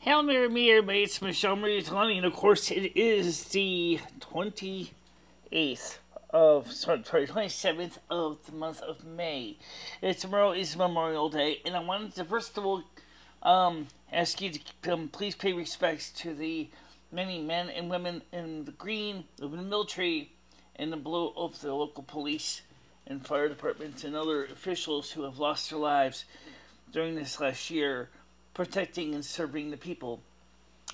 Hail Mary, me, everybody, it's MicheleMarieDalene, and of course it is the 28th of, 27th of the month of May. Tomorrow is Memorial Day, and I wanted to first of all ask you to please pay respects to the many men and women in the green, of the military, and the blue of the local police and fire departments and other officials who have lost their lives during this last year protecting and serving the people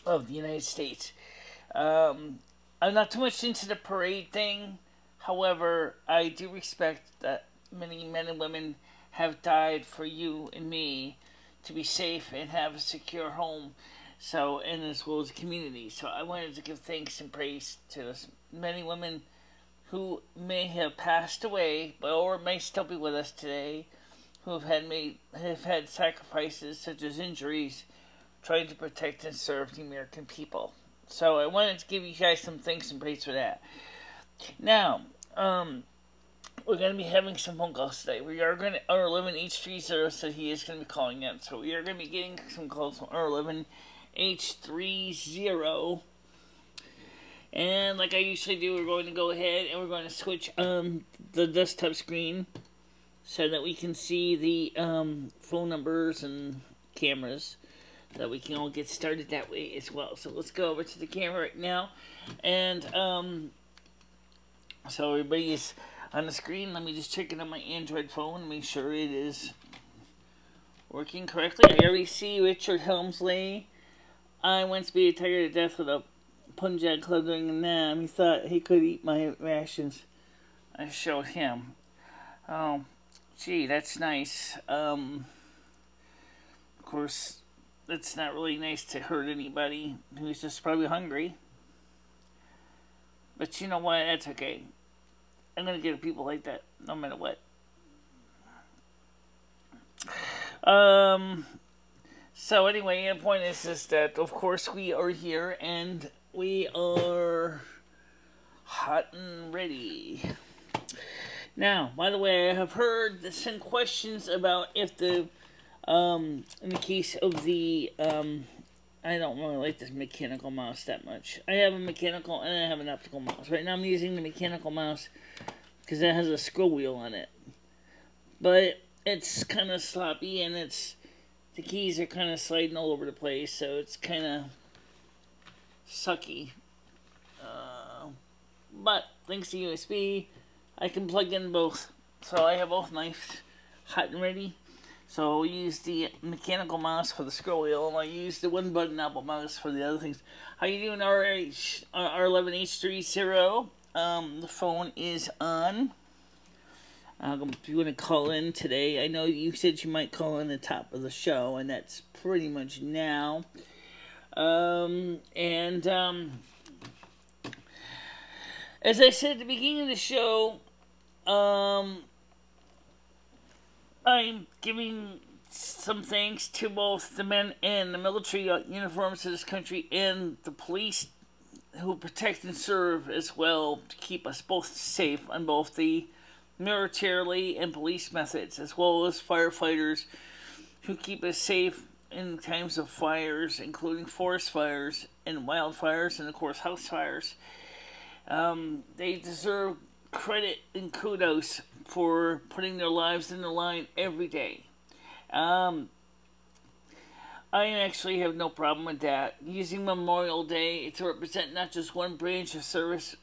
of the United States. I'm not too much into the parade thing. However, I do respect that many men and women have died for you and me to be safe and have a secure home, so, and as well as the community. So I wanted to give thanks and praise to those many women who may have passed away, or may still be with us today, who have had sacrifices such as injuries, trying to protect and serve the American people. So I wanted to give you guys some thanks and praise for that. Now, we're going to be having some phone calls today. We are going to, R11H30 said he is going to be calling in. So we are going to be getting some calls from R11H30. And like I usually do, we're going to go ahead and we're going to switch the desktop screen so that we can see the phone numbers and cameras, so that we can all get started that way as well. So let's go over to the camera right now. And so everybody is on the screen. Let me just check it on my Android phone and make sure it is working correctly. I already see Richard Helmsley. I once be tired to death with a Punjab club during the NAM. He thought he could eat my rations. I showed him. Oh, gee, that's nice. Of course, it's not really nice to hurt anybody who's just probably hungry. But you know what? That's okay. I'm going to get people like that no matter what. So anyway, the point is that, of course, we are here and we are hot and ready. Now, by the way, I have heard some questions about if the, in the case of the, I don't really like this mechanical mouse that much. I have a mechanical and I have an optical mouse. Right now I'm using the mechanical mouse because it has a scroll wheel on it. But it's kind of sloppy and the keys are kind of sliding all over the place, so it's kind of sucky. But thanks to USB, I can plug in both. So I have both mice hot and ready. So I'll use the mechanical mouse for the scroll wheel, and I'll use the one-button Apple mouse for the other things. How you doing, R11H30? The phone is on. If you want to call in today, I know you said you might call in the top of the show, and that's pretty much now. As I said at the beginning of the show, I'm giving some thanks to both the men in the military uniforms of this country and the police who protect and serve as well to keep us both safe on both the militarily and police methods, as well as firefighters who keep us safe in times of fires, including forest fires and wildfires and, of course, house fires. They deserve credit and kudos for putting their lives in the line every day. I actually have no problem with that. Using Memorial Day to represent not just one branch of service,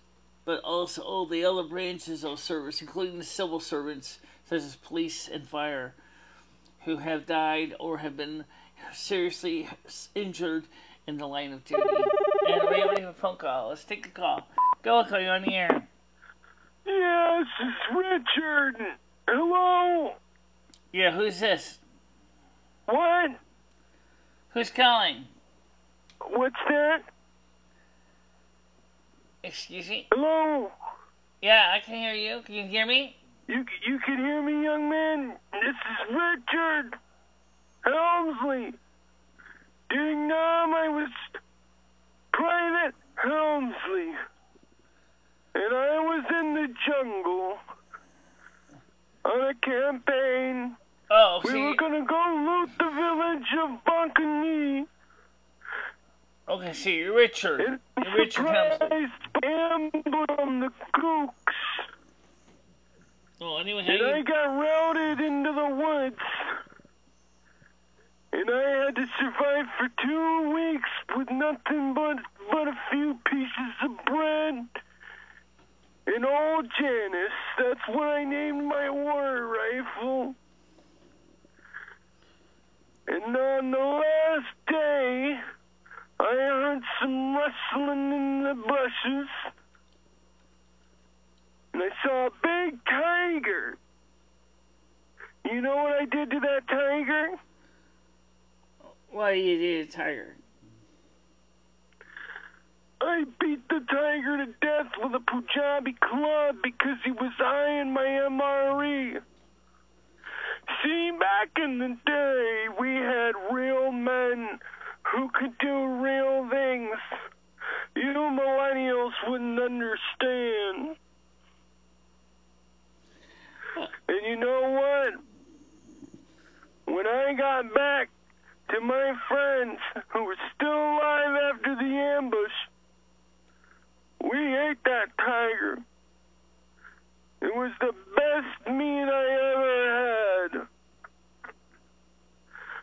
but also all the other branches of service, including the civil servants, such as police and fire, who have died or have been seriously injured in the line of duty. And we have a phone call. Let's take the call. Go, I'll call you on the air. Yes, it's Richard. Hello? Yeah, who's this? What? Who's calling? What's that? Excuse me? Hello? Yeah, I can hear you. Can you hear me? You can hear me, young man? This is Richard Helmsley. During NAM, I was Private Helmsley. And I was in the jungle on a campaign. Oh, we were going to go loot the village of Bankani Okay, so you're Richard. And You're Richard Helmsley. from the Gooks. Oh, anyway, And I got routed into the woods. And I had to survive for 2 weeks with nothing but a few pieces of bread. And old Janice, that's what I named my war rifle. And on the last day, I heard some rustling in the bushes. And I saw a big tiger. You know what I did to that tiger? Why you did a tiger? I beat the tiger to death with a Punjabi club because he was eyeing my MRE. See, back in the day, we had real men who could do real things. You millennials wouldn't understand. And you know what? When I got back to my friends who were still alive after the ambush, we ate that tiger. It was the best meat I ever had.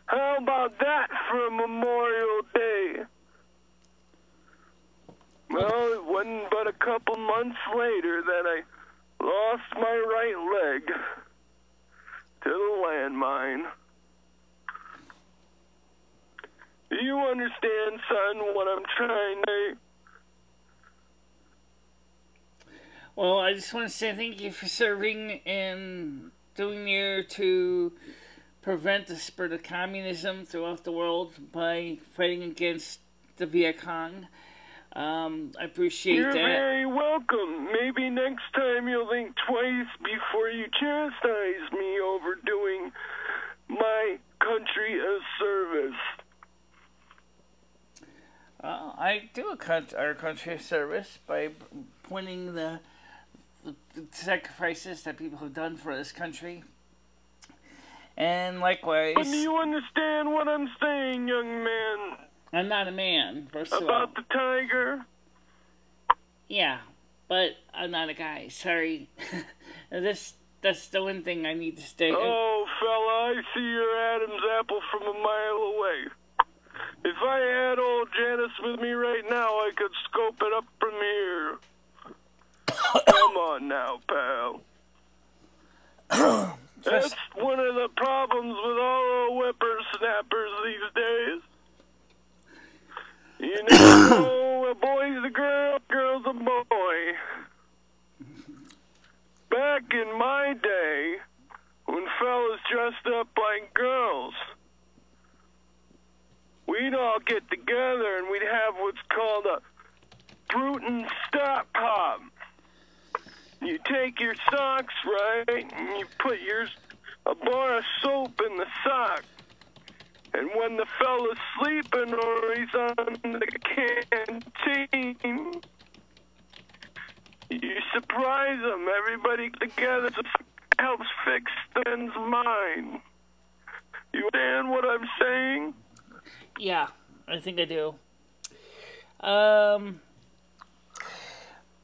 How about that for Memorial Day? Well, it wasn't but a couple months later that I lost my right leg to the landmine. Do you understand, son, what I'm trying to... Well, I just want to say thank you for serving and doing there to prevent the spread of communism throughout the world by fighting against the Viet Cong. I appreciate You're that. You're very welcome. Maybe next time you'll think twice before you chastise me over doing my country a service. I do our country a service by pointing the sacrifices that people have done for this country. And likewise... But do you understand what I'm saying, young man? I'm not a man, first of all. About the tiger? Yeah, but I'm not a guy. Sorry. That's the one thing I need to stay... Oh, fella, I see your Adam's apple from a mile away. If I had old Janice with me right now, I could scope it up from here. Come on now, pal. That's one of the problems with all the whippersnappers these days. You know, a boy's a girl, girl's a boy. Back in my day, when fellas dressed up like girls, we'd all get together and we'd have what's called a Bruton stock pop. You take your socks, right, and you put a bar of soap in the sock. And when the fella's sleeping or he's on the canteen, you surprise him. Everybody together helps fix the man's mind. You understand what I'm saying? Yeah, I think I do.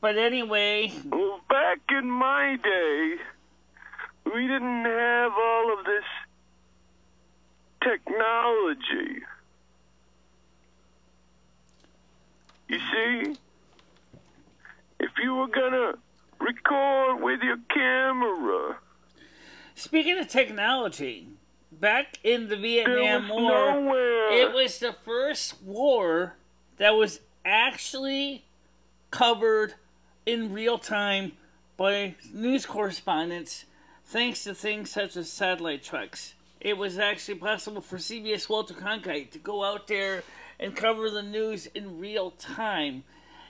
But anyway... Well, back in my day, we didn't have all of this technology. You see, if you were gonna record with your camera... Speaking of technology, back in the Vietnam War, it was the first war that was actually covered in real time by news correspondents, thanks to things such as satellite trucks. It was actually possible for CBS Walter Cronkite to go out there and cover the news in real time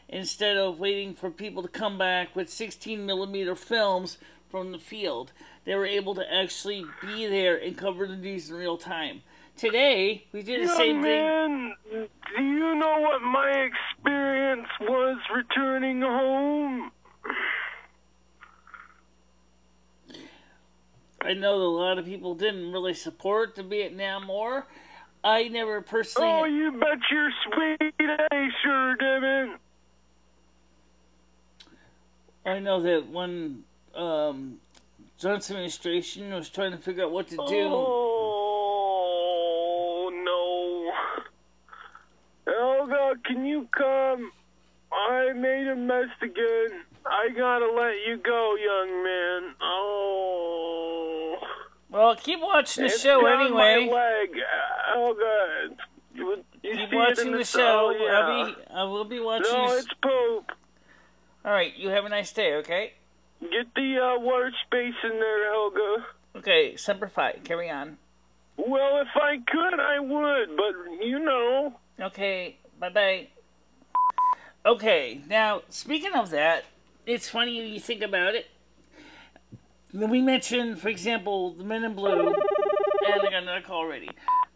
instead of waiting for people to come back with 16mm films from the field. They were able to actually be there and cover the news in real time. Today, we did the same thing. Do you know what my experience was returning home? I know that a lot of people didn't really support the Vietnam War. I never personally... Oh, you bet your sweet I sure didn't. I know that when Johnson administration was trying to figure out what to do... Oh, no. Helga, can you come? I made a mess again. I gotta let you go, young man. Oh. Well, keep watching the It's show down anyway. my leg. Helga. You Keep see watching it in the show. Oh, yeah. I will be watching. No, it's poop. All right, you have a nice day. Okay. Get the water space in there, Helga. Okay, Semper Fi. Carry on. Well, if I could, I would, but you know. Okay. Bye bye. Okay. Now, speaking of that, it's funny when you think about it. We mentioned, for example, the Men in Blue, and I got another call already.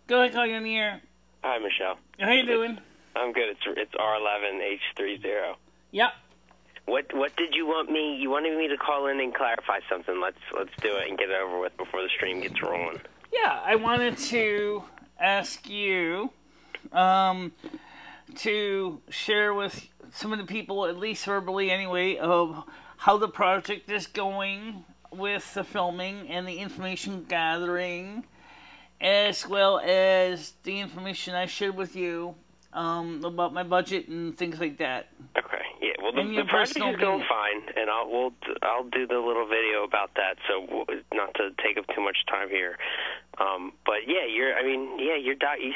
Go ahead, call you on the air. Hi, Michelle. How you doing? I'm good. It's R11H30. Yep. What did you want me? You wanted me to call in and clarify something. Let's do it and get it over with before the stream gets rolling. Yeah, I wanted to ask you to share with some of the people, at least verbally anyway, of how the project is going with the filming and the information gathering, as well as the information I shared with you about my budget and things like that. Okay, yeah. Well, the project personal is going fine, and I'll do the little video about that. So not to take up too much time here, but yeah, you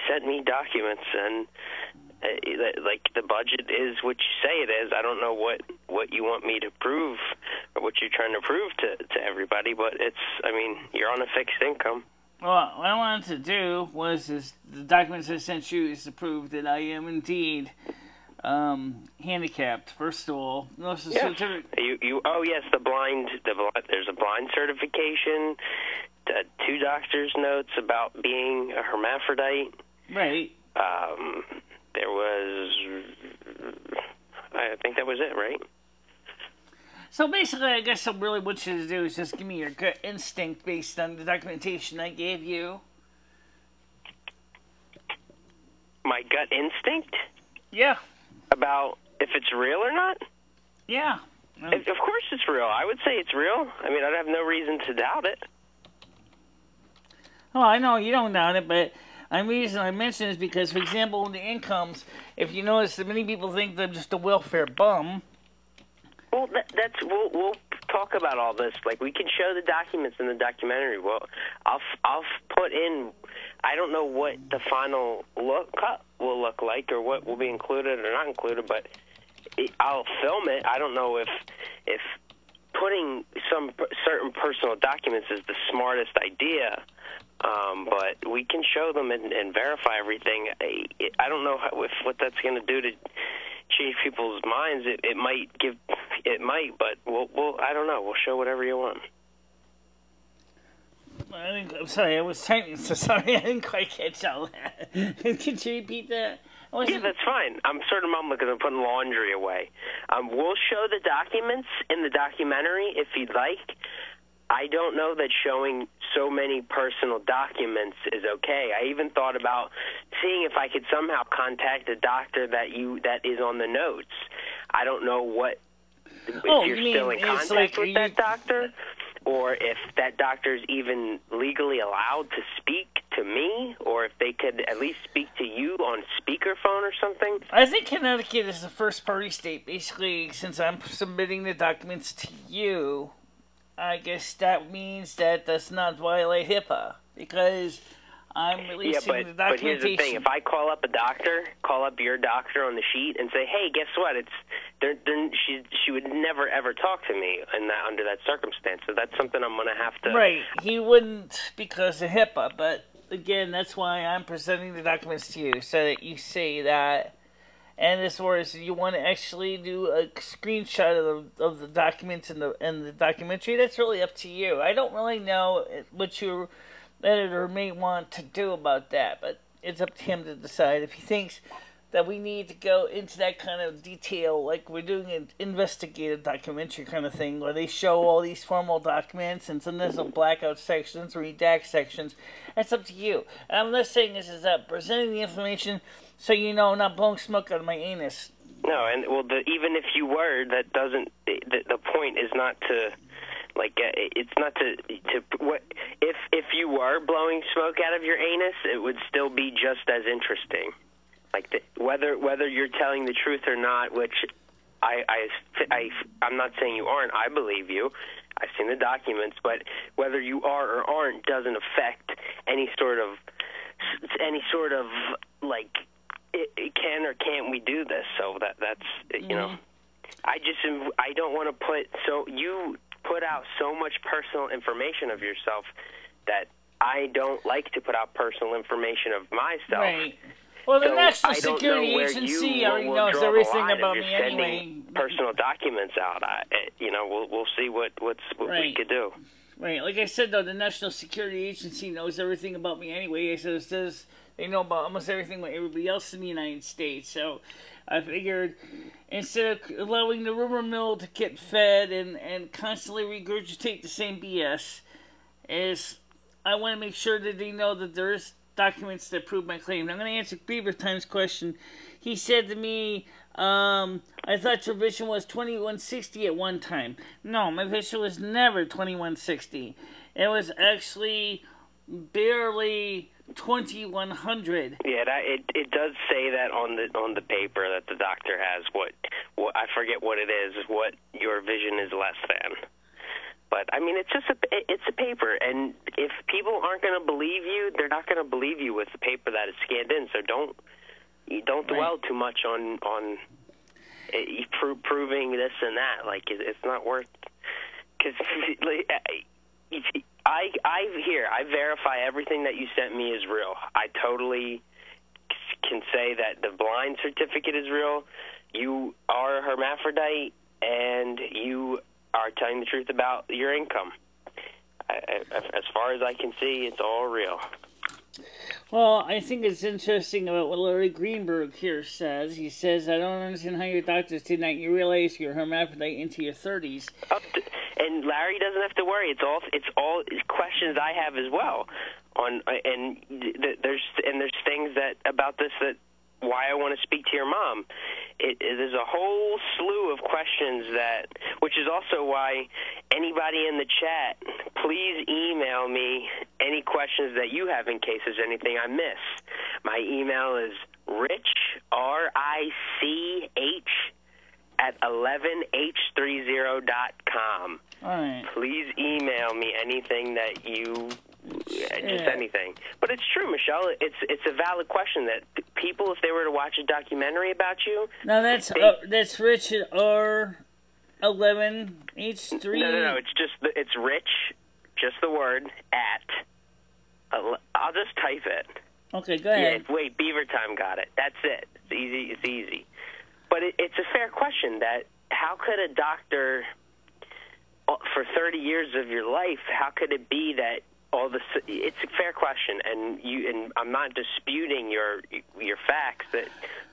sent me documents, and like the budget is what you say it is. I don't know what you want me to prove or what you're trying to prove to everybody, but you're on a fixed income. Well, what I wanted to do was the documents I sent you is to prove that I am indeed handicapped. First of all, yes. Yes, there's a blind certification, 2 doctor's notes about being a hermaphrodite. Right. There was, I think that was it, right? So basically, I guess I really want you to do is just give me your gut instinct based on the documentation I gave you. My gut instinct? Yeah. About if it's real or not? Yeah. Of course it's real. I would say it's real. I'd have no reason to doubt it. Oh, I know you don't doubt it, but the reason I mention is because, for example, the incomes, if you notice that many people think they're just a welfare bum. Well, we'll talk about all this. Like, we can show the documents in the documentary. Well, I'll put in. I don't know what the final cut will look like, or what will be included or not included, but I'll film it. I don't know if putting some certain personal documents is the smartest idea, but we can show them and verify everything. I don't know what that's going to do to change people's minds. It might, but we'll I don't know. We'll show whatever you want. I'm sorry, I was typing, so sorry, I didn't quite catch all that. Could you repeat that? Yeah, that's fine. I'm sort of mumbling because I'm putting laundry away. We'll show the documents in the documentary if you'd like. I don't know that showing so many personal documents is okay. I even thought about seeing if I could somehow contact a doctor that is on the notes. I don't know if you're still in contact with that doctor, or if that doctor is even legally allowed to speak to me, or if they could at least speak to you on speakerphone or something. I think Connecticut is the first party state. Basically, since I'm submitting the documents to you, I guess that means that does not violate HIPAA, because I'm releasing the documentation. But here's the thing. If I call up your doctor on the sheet and say, hey, guess what? She would never, ever talk to me under that circumstance. So that's something I'm going to have to... Right. He wouldn't because of HIPAA, but again, that's why I'm presenting the documents to you, so that you see that. And as far as you want to actually do a screenshot of the documents and the documentary, that's really up to you. I don't really know what your editor may want to do about that, but it's up to him to decide. If he thinks that we need to go into that kind of detail, like we're doing an investigative documentary kind of thing, where they show all these formal documents, and sometimes there's blackout sections, redact sections. That's up to you. And I'm not saying this is that presenting the information so you know I'm not blowing smoke out of my anus. No, and well, even if you were, that doesn't. The point is not to. Like it's not to what if you were blowing smoke out of your anus, it would still be just as interesting. Like whether you're telling the truth or not, which I'm not saying you aren't. I believe you. I've seen the documents, but whether you are or aren't doesn't affect any sort of like it can or can't we do this. So that's you know, I don't want to you put out so much personal information of yourself that I don't like to put out personal information of myself. Right. Well, the so National Security Agency already knows everything about me anyway. Personal documents out. We'll see what we could do. Right. Like I said, though, the National Security Agency knows everything about me anyway. So it says they know about almost everything about everybody else in the United States. So I figured instead of allowing the rumor mill to get fed and constantly regurgitate the same BS, I want to make sure that they know that there is documents that prove my claim. Now, I'm going to answer Beaver Time's question. He said to me, I thought your vision was 2160 at one time. No, my vision was never 2160. It was actually barely 2100. Yeah, it does say that on the paper that the doctor has. What I forget what it is. What your vision is less than. But I mean, it's a paper, and if people aren't going to believe you, they're not going to believe you with the paper that is scanned in. So don't dwell too much on proving this and that. Like it's not worth. Because I verify everything that you sent me is real. I totally can say that the blind certificate is real. You are a hermaphrodite, and you are telling the truth about your income. As far as I can see, it's all real. Well, I think it's interesting about what Larry Greenberg here says. He says, I don't understand how your doctors did not realize you're hermaphrodite into your 30s. And Larry doesn't have to worry. It's all questions I have as well. There's things that about this that why I want to speak to your mom. There's a whole slew of questions which is also why anybody in the chat, please email me any questions that you have in case there's anything I miss. My email is rich, RICH, at 11h30.com. All right. Please email me anything that you... just anything. But it's true, Michelle. It's a valid question that people, if they were to watch a documentary about you... No, that's Rich at R11H3... No. It's Rich, just the word, at... I'll just type it. Okay, go ahead. Yeah, wait, Beaver Time got it. That's it. It's easy. But it's a fair question that how could a doctor, for 30 years of your life, how could it be that it's a fair question, and I'm not disputing your facts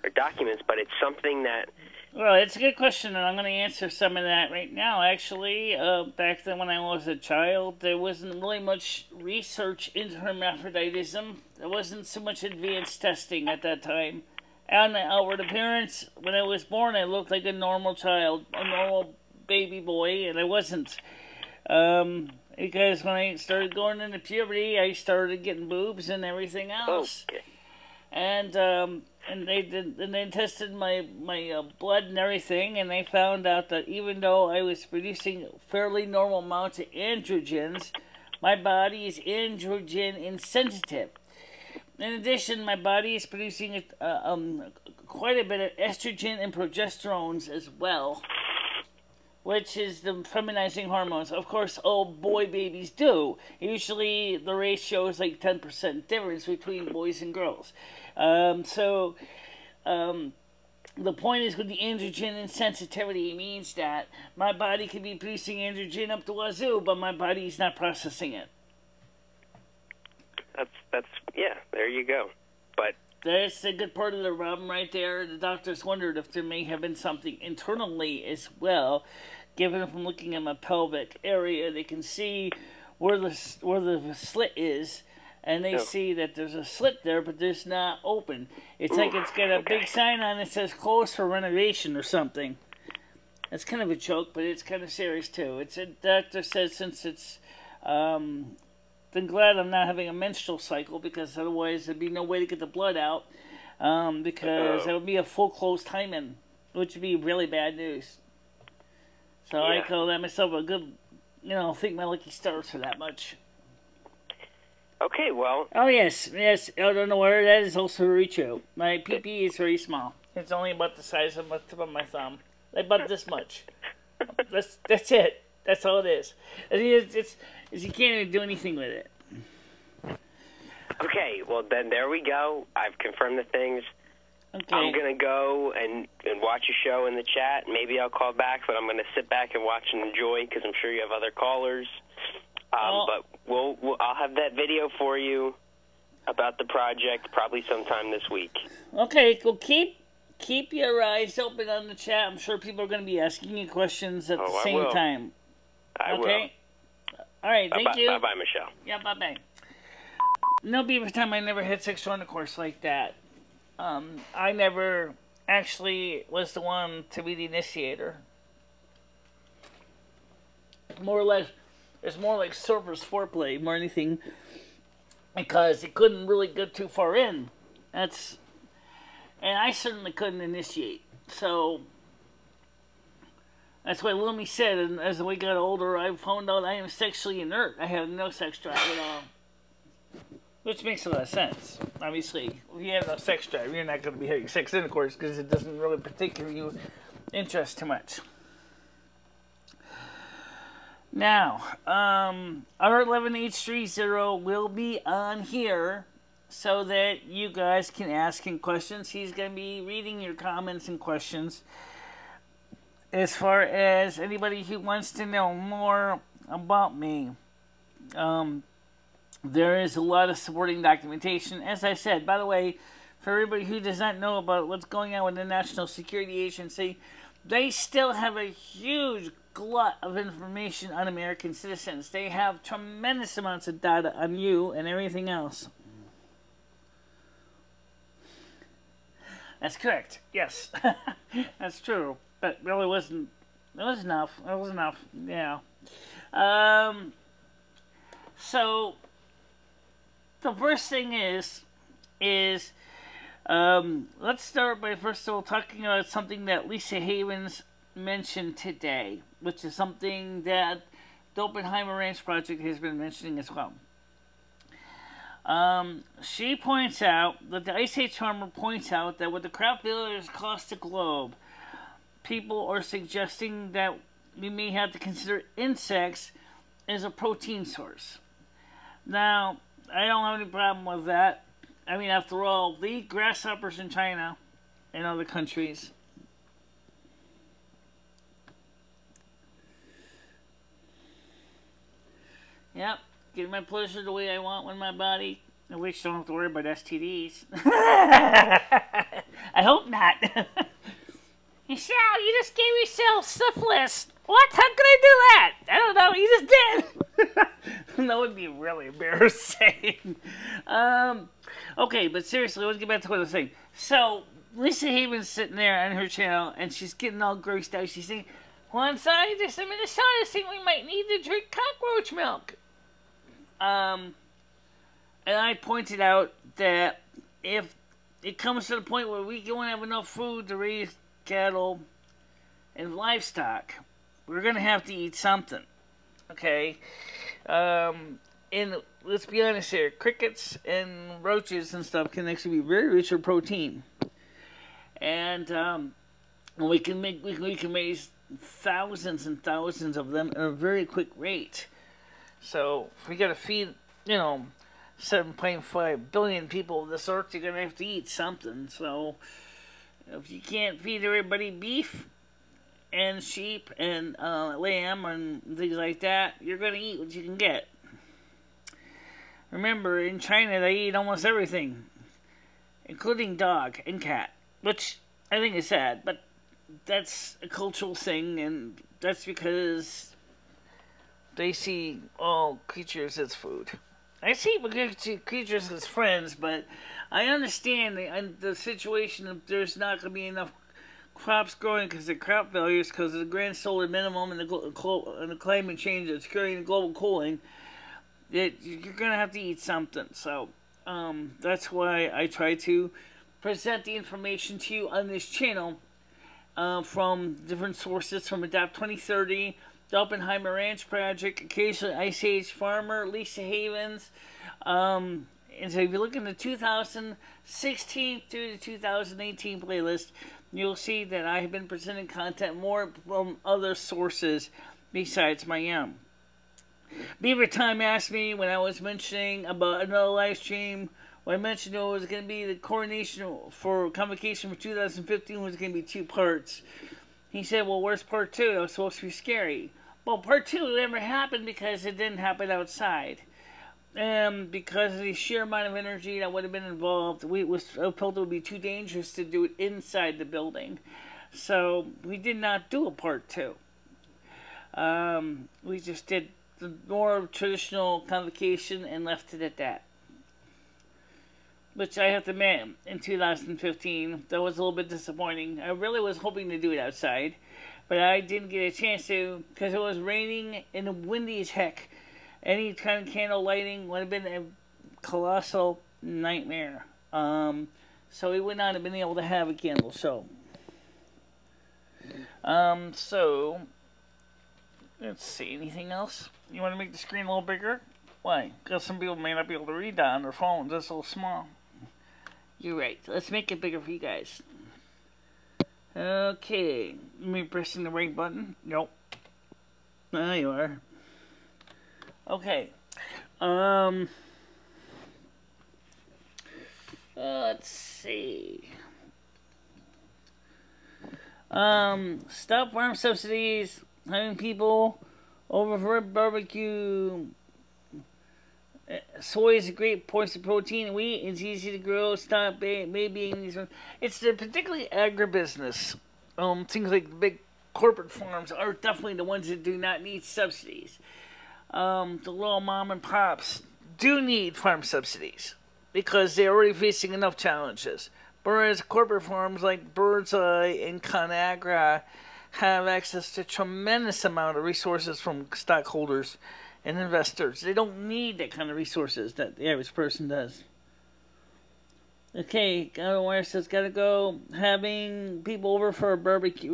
or documents, but it's something that... Well, it's a good question, and I'm going to answer some of that right now. Actually, back then when I was a child, there wasn't really much research into hermaphroditism. There wasn't so much advanced testing at that time. On the outward appearance, when I was born, I looked like a normal child, a normal baby boy, and I wasn't. Because when I started going into puberty, I started getting boobs and everything else. Okay. And they tested my blood and everything, and they found out that even though I was producing fairly normal amounts of androgens, my body is androgen insensitive. In addition, my body is producing quite a bit of estrogen and progesterones as well, which is the feminizing hormones. Of course, all boy babies do. Usually, the ratio is like 10% difference between boys and girls. The point is with the androgen insensitivity means that my body can be producing androgen up to wazoo, but my body is not processing it. That's yeah, there you go. But That's a good part of the problem right there. The doctors wondered if there may have been something internally as well. Given from looking at my pelvic area, they can see where the slit is, and they see that there's a slit there, but there's not open. It's like it's got a big sign on it that says closed for renovation or something. It's kind of a joke, but it's kind of serious too. It's a doctor says since it's been glad I'm not having a menstrual cycle, because otherwise there'd be no way to get the blood out, because that would be a full closed hymen, which would be really bad news. So I call that myself a good, thank my lucky stars for that much. Okay, well. Oh, yes, out on the water, that is also very true. My PP is very small. It's only about the size of the tip of my thumb. About this much. That's it. That's all it is. It's you can't even do anything with it. Okay, well then there we go. I've confirmed the things. Okay. I'm gonna go and watch a show in the chat. Maybe I'll call back, but I'm gonna sit back and watch and enjoy, because I'm sure you have other callers. But I'll have that video for you about the project probably sometime this week. Okay, well keep your eyes open on the chat. I'm sure people are going to be asking you questions at the same time. I will. All right, thank you. Bye-bye, Michelle. Yeah, bye-bye. No, every time I never had sexual intercourse like that. I never actually was the one to be the initiator. More or less, it's more like server's foreplay more than anything, because it couldn't really get too far in. And I certainly couldn't initiate. So that's why Lumi said, and as we got older, I found out I am sexually inert. I have no sex drive at all. Which makes a lot of sense. Obviously, if you have no sex drive, you're not going to be having sex intercourse, because it doesn't really particularly interest too much. Now, R11H30 will be on here so that you guys can ask him questions. He's going to be reading your comments and questions. As far as anybody who wants to know more about me, there is a lot of supporting documentation. As I said, by the way, for everybody who does not know about what's going on with the National Security Agency, they still have a huge glut of information on American citizens. They have tremendous amounts of data on you and everything else. That's correct. Yes. That's true. But really wasn't. It was enough. It was enough. Yeah. So the first thing is let's start by first of all talking about something that Lisa Havens mentioned today, which is something that the Oppenheimer Ranch Project has been mentioning as well. She points out that the Ice Age farmer points out that with the crop failures across the globe, people are suggesting that we may have to consider insects as a protein source. Now, I don't have any problem with that. I mean, after all, they eat grasshoppers in China and other countries. Yep, getting my pleasure the way I want with my body. I wish I don't have to worry about STDs. I hope not. Michelle, you just gave yourself syphilis. What? How could I do that? I don't know. You just did. That would be really embarrassing. Okay, but seriously, let's get back to what I was saying. So, Lisa Haven's sitting there on her channel, and she's getting all grossed out. She's saying, one scientist in Minnesota think we might need to drink cockroach milk. And I pointed out that if it comes to the point where we don't have enough food to raise cattle and livestock, we're going to have to eat something. Okay? And let's be honest here, crickets and roaches and stuff can actually be very rich in protein. And we can raise thousands and thousands of them at a very quick rate. So if we got to feed, 7.5 billion people of this earth, you're going to have to eat something. So if you can't feed everybody beef and sheep and lamb and things like that, you're going to eat what you can get. Remember, in China, they eat almost everything. including dog and cat, which I think is sad, but that's a cultural thing, and that's because they see all creatures as food. I see creatures as friends, but I understand the situation if there's not going to be enough crops growing because of crop failures, because of the grand solar minimum and the climate change that's creating the global cooling. You're going to have to eat something. So that's why I try to present the information to you on this channel from different sources, from Adopt 2030, the Oppenheimer Ranch Project, occasionally Ice Age Farmer, Lisa Havens. And so if you look in the 2016 through the 2018 playlist, you'll see that I have been presenting content more from other sources besides my own. Beaver Time asked me when I was mentioning about another live stream. When I mentioned it was going to be the coronation for convocation for 2015 was going to be 2 parts. He said, well, where's part 2? It was supposed to be scary. Well, part 2 never happened because it didn't happen outside. Because of the sheer amount of energy that would have been involved, I felt it would be too dangerous to do it inside the building. So we did not do a part 2. We just did the more traditional convocation and left it at that. Which I have to admit, in 2015, that was a little bit disappointing. I really was hoping to do it outside, but I didn't get a chance to because it was raining and windy as heck. Any kind of candle lighting would have been a colossal nightmare. So we would not have been able to have a candle show. So let's see, anything else? You want to make the screen a little bigger? Why? Because some people may not be able to read that on their phone. It's a little small. You're right. Let's make it bigger for you guys. Okay. Me pressing the right button? Nope. There you are. Okay. Let's see. Stop farm subsidies. Having people over for a barbecue. Soy is a great source of protein and wheat. It's easy to grow. Stop maybe these ones. It's the particularly agribusiness. Things like the big corporate farms are definitely the ones that do not need subsidies. The little mom and pops do need farm subsidies because they're already facing enough challenges. Whereas corporate farms like Birdseye and ConAgra have access to a tremendous amount of resources from stockholders and investors. They don't need that kind of resources that the average person does. Okay, Godwire says, gotta go. Having people over for a barbecue.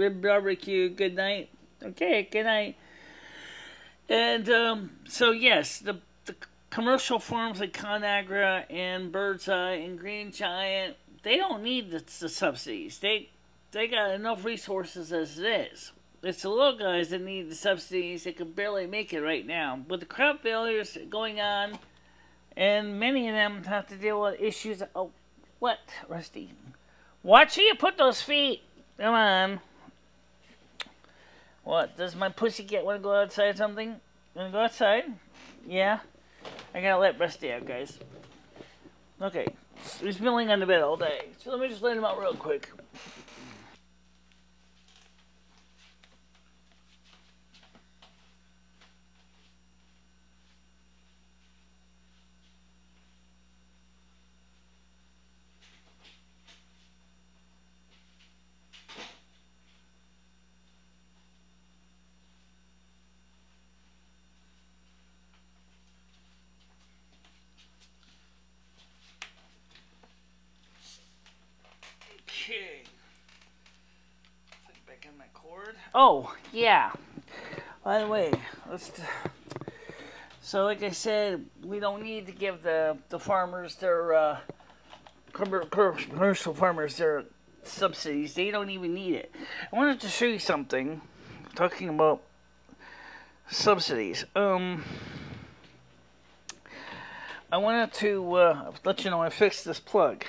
Good night. Okay, good night. And, so yes, the commercial farms like ConAgra and Birdseye and Green Giant, they don't need the subsidies. They got enough resources as it is. It's the little guys that need the subsidies. They can barely make it right now. With the crop failures going on, and many of them have to deal with issues. Oh, what, Rusty? Watch where you put those feet. Come on. What, does my pussycat want to go outside or something? Want to go outside? Yeah? I gotta let Rusty out, guys. Okay. He's been laying on the bed all day. So let me just let him out real quick. Okay. Put back in my cord. Oh, yeah. By the way, so like I said, we don't need to give the farmers their commercial farmers their subsidies. They don't even need it. I wanted to show you something. Talking about subsidies. I wanted to let you know I fixed this plug.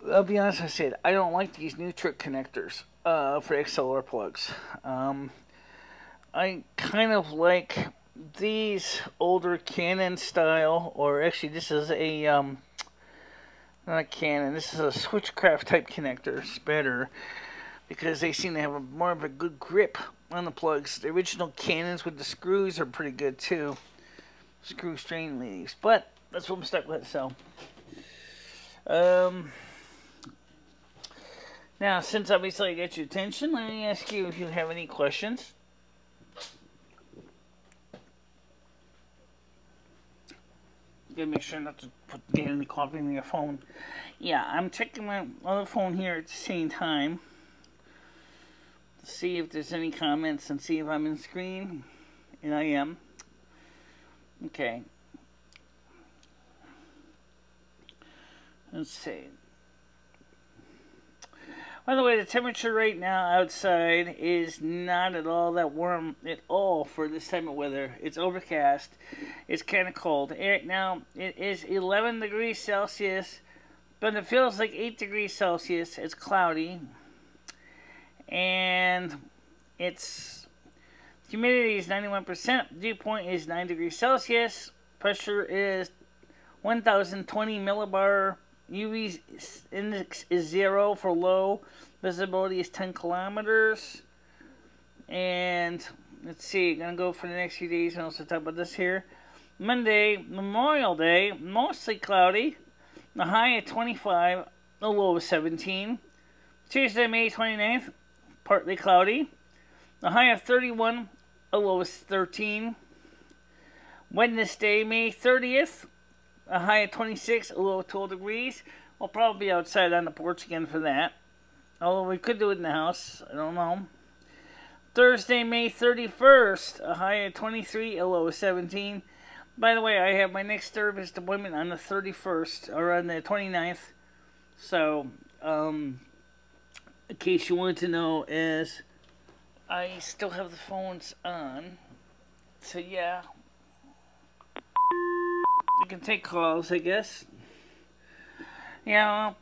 I'll be honest, I said I don't like these new trick connectors for XLR plugs. I kind of like these older Canon style, or actually this is a Not a Canon. This is a switchcraft type connector. It's better because they seem to have more of a good grip on the plugs. The original Canons with the screws are pretty good too. Screw strain leads, but that's what I'm stuck with. So, now since obviously I got your attention, let me ask you if you have any questions. Gotta make sure not to get any coffee in your phone. Yeah, I'm checking my other phone here at the same time to see if there's any comments and see if I'm in screen. And I am. Okay. Let's see. By the way, the temperature right now outside is not at all that warm at all for this time of weather. It's overcast. It's kind of cold. Right now, it is 11 degrees Celsius, but it feels like 8 degrees Celsius. It's cloudy. And it's humidity is 91%. Dew point is 9 degrees Celsius. Pressure is 1020 millibar. UV index is 0 for low. Visibility is 10 kilometers. And let's see, gonna go for the next few days and also talk about this here. Monday, Memorial Day, mostly cloudy. The high at 25, the low of 17. Tuesday, May 29th, partly cloudy. The high of 31, a low of 13. Wednesday, May 30th, a high of 26, a low of 12 degrees. We'll probably be outside on the porch again for that. Although we could do it in the house. I don't know. Thursday, May 31st, a high of 23, a low of 17. By the way, I have my next therapist appointment on the 31st, or on the 29th. So, in case you wanted to know, is I still have the phones on. So, yeah. We can take calls, I guess. Yeah,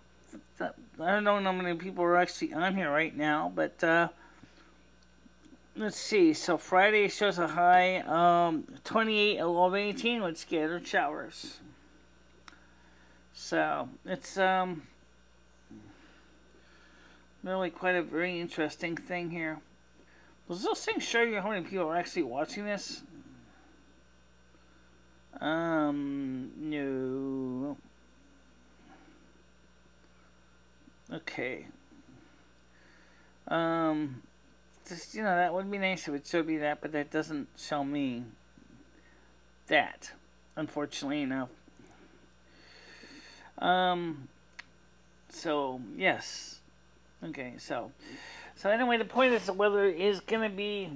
well, I don't know how many people are actually on here right now, but let's see. So Friday shows a high 28, a low of 18 with scattered showers. So it's really quite a very interesting thing here. Does this thing show you how many people are actually watching this? No. Okay. Just, that would be nice if it showed me that, but that doesn't show me that, unfortunately enough. So, yes. Okay, so anyway, the point is the weather is gonna be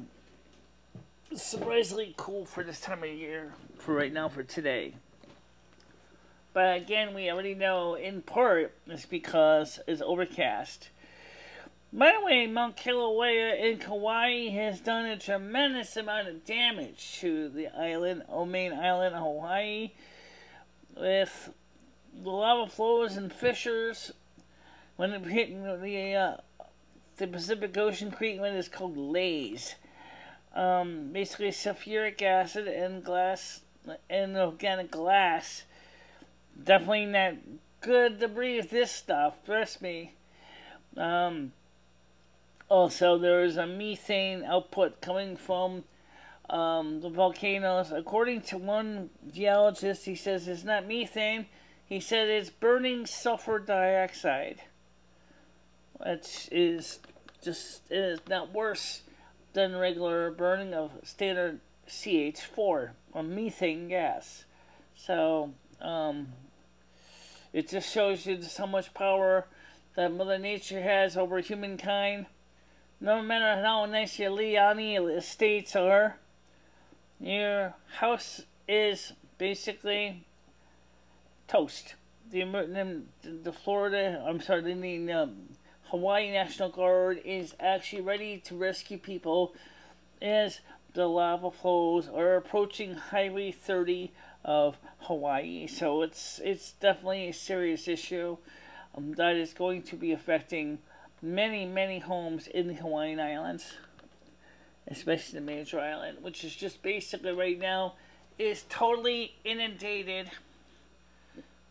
surprisingly cool for this time of year, for right now, for today. But again, we already know in part it's because it's overcast. By the way, Mount Kilauea in Kauai has done a tremendous amount of damage to the island, main island of Hawaii, with the lava flows and fissures. When it hit the Pacific Ocean treatment is called LAZE. Basically sulfuric acid and glass and organic glass. Definitely not good to breathe this stuff, trust me. Also, there is a methane output coming from the volcanoes. According to one geologist, he says it's not methane. He said it's burning sulfur dioxide. Which is not worse than regular burning of standard CH4 or methane gas. So, it just shows you just how much power that Mother Nature has over humankind. No matter how nice your Liani estates are, your house is basically toast. The Hawaii National Guard is actually ready to rescue people as the lava flows are approaching Highway 30 of Hawaii. So it's definitely a serious issue that is going to be affecting many, many homes in the Hawaiian Islands, especially the major island, which is just basically right now is totally inundated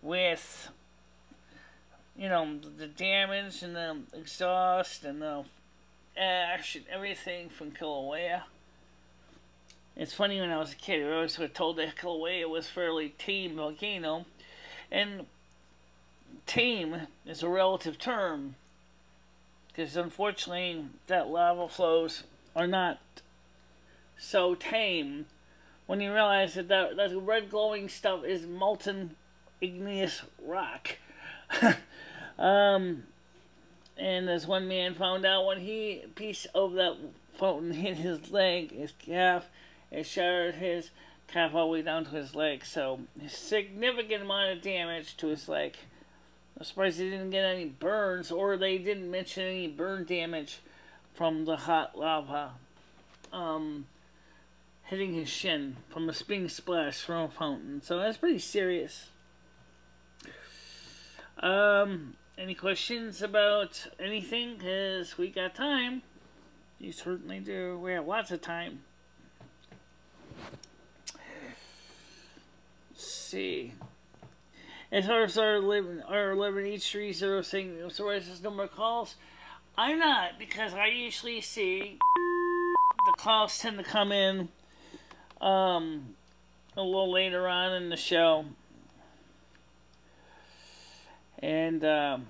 with the damage and the exhaust and the ash and everything from Kilauea. It's funny, when I was a kid, I always was told that Kilauea was a fairly tame volcano, and tame is a relative term, because unfortunately that lava flows are not so tame when you realize that red glowing stuff is molten igneous rock. And as one man found out, when a piece of that fountain hit his leg, his calf, it shattered his calf all the way down to his leg. So, a significant amount of damage to his leg. I'm surprised he didn't get any burns, or they didn't mention any burn damage from the hot lava hitting his shin from a spring splash from a fountain. So that's pretty serious. Any questions about anything? Because we got time. You certainly do. We have lots of time. Let's see. As far as our 11H30 saying, so there's no more calls, I'm not, because I usually see the calls tend to come in a little later on in the show. And it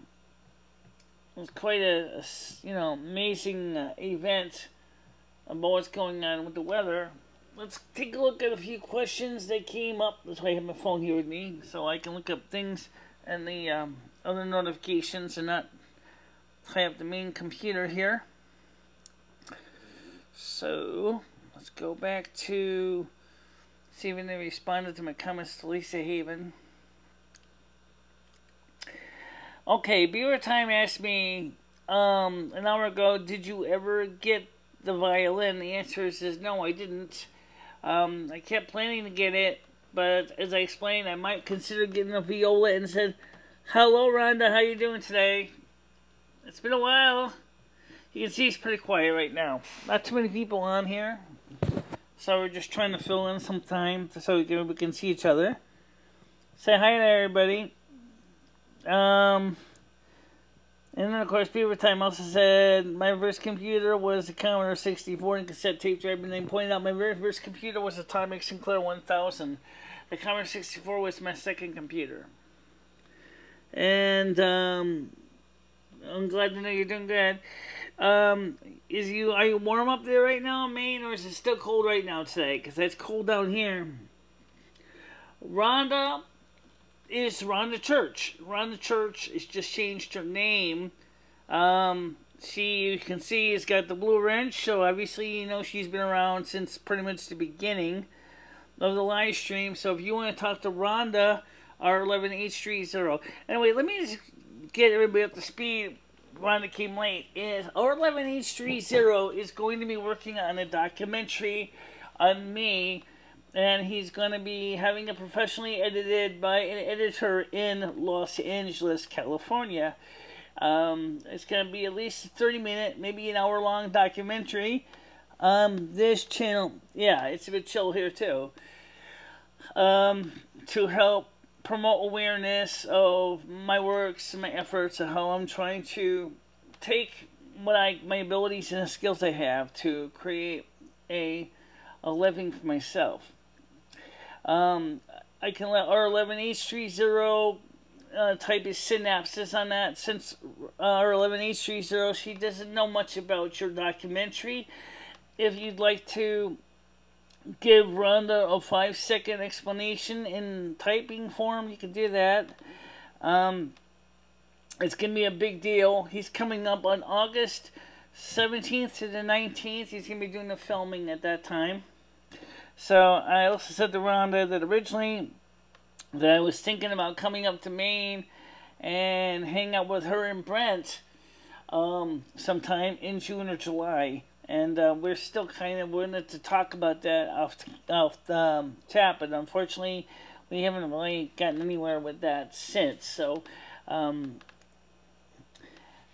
was quite a amazing event about what's going on with the weather. Let's take a look at a few questions that came up. That's why I have my phone here with me, so I can look up things and the other notifications and not tie up the main computer here. So let's go back to see if they responded to my comments to Lisa Haven. Okay, Beaver Time asked me an hour ago, did you ever get the violin? The answer is no, I didn't. I kept planning to get it, but as I explained, I might consider getting a viola, and said, hello Rhonda, how you doing today? It's been a while. You can see it's pretty quiet right now. Not too many people on here, so we're just trying to fill in some time so we can see each other. Say hi to everybody. And then, of course, Beaver Time also said, my first computer was a Commodore 64 and cassette tape drive, and they pointed out my very first computer was a Atomic Sinclair 1000. The Commodore 64 was my second computer. And, I'm glad to know you're doing good. Are you warm up there right now in Maine, or is it still cold right now today? Because it's cold down here. Rhonda is Rhonda Church. Rhonda Church has just changed her name. You can see, has got the blue wrench, so obviously she's been around since pretty much the beginning of the live stream. So if you want to talk to Rhonda, R11H30. Anyway, let me just get everybody up to speed. Rhonda came late. R11H30 is going to be working on a documentary on me, and he's going to be having it professionally edited by an editor in Los Angeles, California. It's going to be at least a 30-minute, maybe an hour-long documentary. This channel, yeah, it's a bit chill here too, to help promote awareness of my works and my efforts and how I'm trying to take my abilities and the skills I have to create a living for myself. I can let R11H30 type his synapses on that. Since R11H30, she doesn't know much about your documentary. If you'd like to give Rhonda a 5-second explanation in typing form, you can do that. It's going to be a big deal. He's coming up on August 17th to the 19th. He's going to be doing the filming at that time. So I also said to Rhonda that originally that I was thinking about coming up to Maine and hang out with her and Brent sometime in June or July. And we're still kind of willing to talk about that off the chat, but unfortunately we haven't really gotten anywhere with that since. So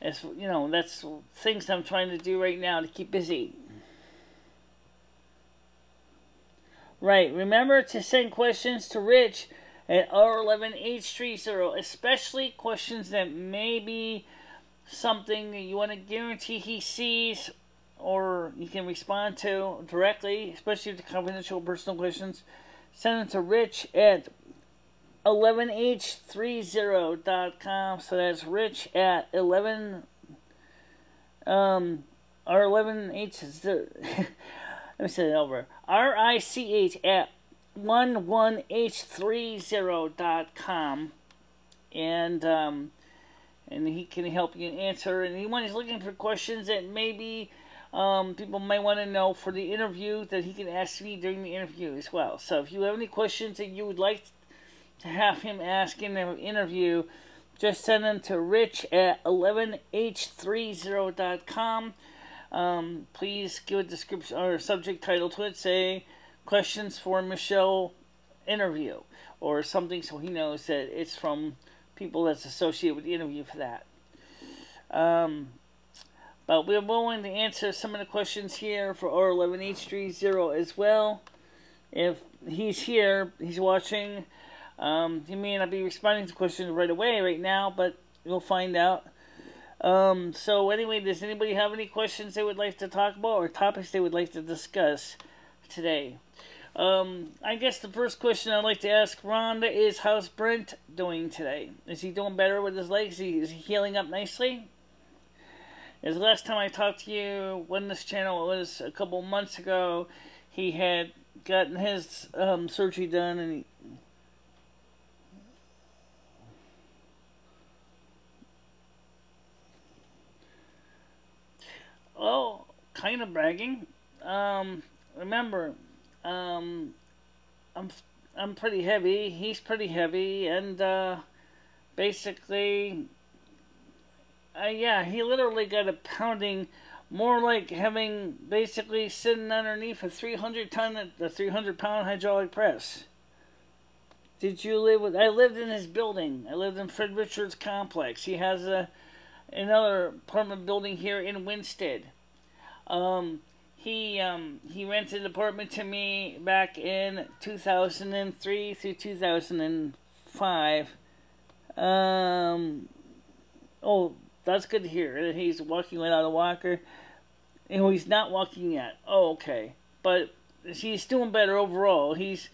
that's things I'm trying to do right now to keep busy. Right, remember to send questions to Rich at R11830, especially questions that may be something that you want to guarantee he sees or you can respond to directly, especially the confidential personal questions. Send them to Rich at 11h30.com. So that's Rich at 11 or 11h. Let me say it over. RICH at 11h30.com. And he can help you answer. And he's looking for questions that maybe people might want to know for the interview that he can ask me during the interview as well. So if you have any questions that you would like to have him ask in the interview, just send them to Rich at 11h30.com. Please give a description or a subject title to it. Say questions for Michele interview or something, so he knows that it's from people that's associated with the interview for that. But we're willing to answer some of the questions here for R11H30 as well. If he's here, he's watching. He may not be responding to questions right away, right now, but we'll find out. So anyway, does anybody have any questions they would like to talk about or topics they would like to discuss today? I guess the first question I'd like to ask Rhonda is, how's Brent doing today? Is he doing better with his legs? Is he healing up nicely? As the last time I talked to you on this channel, it was a couple months ago, he had gotten his surgery done, and kind of bragging. Remember, I'm pretty heavy. He's pretty heavy, and basically, he literally got a pounding, more like having basically sitting underneath a 300-pound hydraulic press. Did you live with? I lived in his building. I lived in Fred Richards complex. He has another apartment building here in Winstead. He rented an apartment to me back in 2003 through 2005. That's good to hear. He's walking without a walker. And he's not walking yet. Oh, okay. But he's doing better overall. He's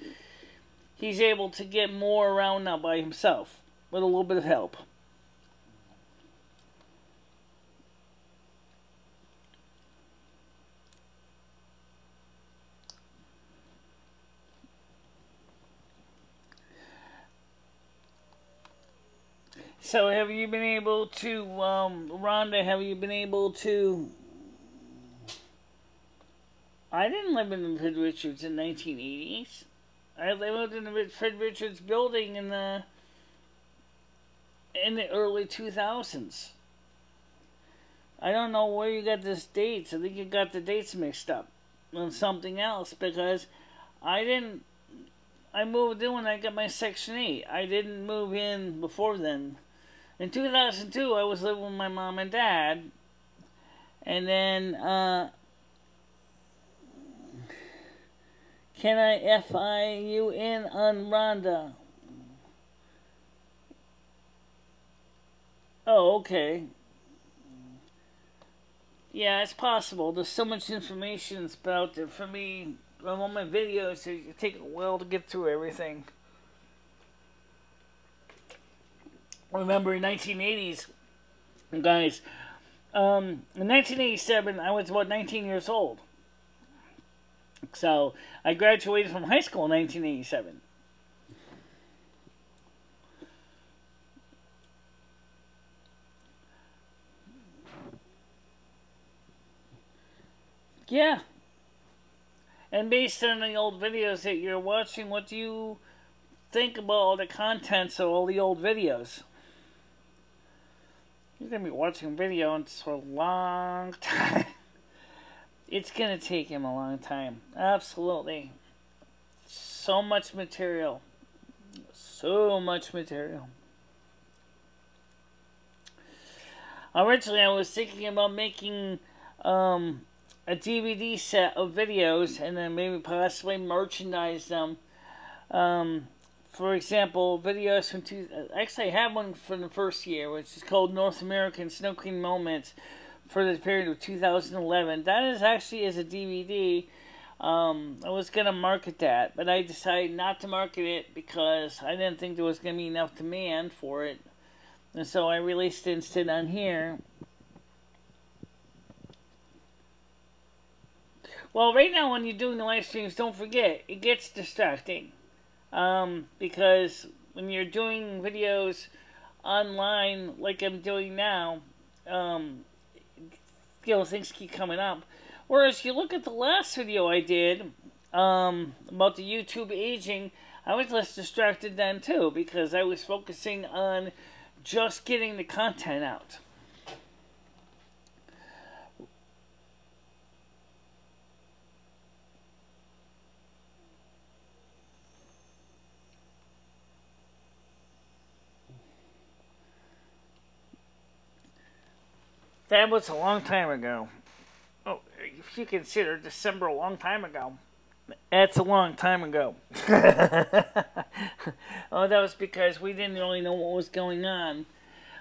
able to get more around now by himself with a little bit of help. So have you been able to, Rhonda, have you been able to... I didn't live in the Fred Richards in the 1980s. I lived in the Fred Richards building in the early 2000s. I don't know where you got this dates. I think you got the dates mixed up on something else, because I moved in when I got my Section 8. I didn't move in before then. In 2002, I was living with my mom and dad, and then, can I FI you in on Rhonda? Oh, okay. Yeah, it's possible. There's so much information about it for me on all my videos. It takes a while to get through everything. Remember, in 1980s, guys, in 1987, I was about 19 years old. So, I graduated from high school in 1987. Yeah. And based on the old videos that you're watching, what do you think about all the contents of all the old videos? You're going to be watching video for a long time. It's going to take him a long time. Absolutely. So much material. So much material. Originally, I was thinking about making a DVD set of videos and then maybe possibly merchandise them for example, videos from actually, I have one from the first year, which is called North American Snow Queen Moments for the period of 2011. That is actually as a DVD. I was going to market that, but I decided not to market it because I didn't think there was going to be enough demand for it. And so I released it instead on here. Well, right now when you're doing the live streams, don't forget, it gets distracting. Because when you're doing videos online like I'm doing now, things keep coming up. Whereas you look at the last video I did about the YouTube aging, I was less distracted then too because I was focusing on just getting the content out. That was a long time ago. Oh, if you consider December a long time ago, that's a long time ago. Oh, that was because we didn't really know what was going on.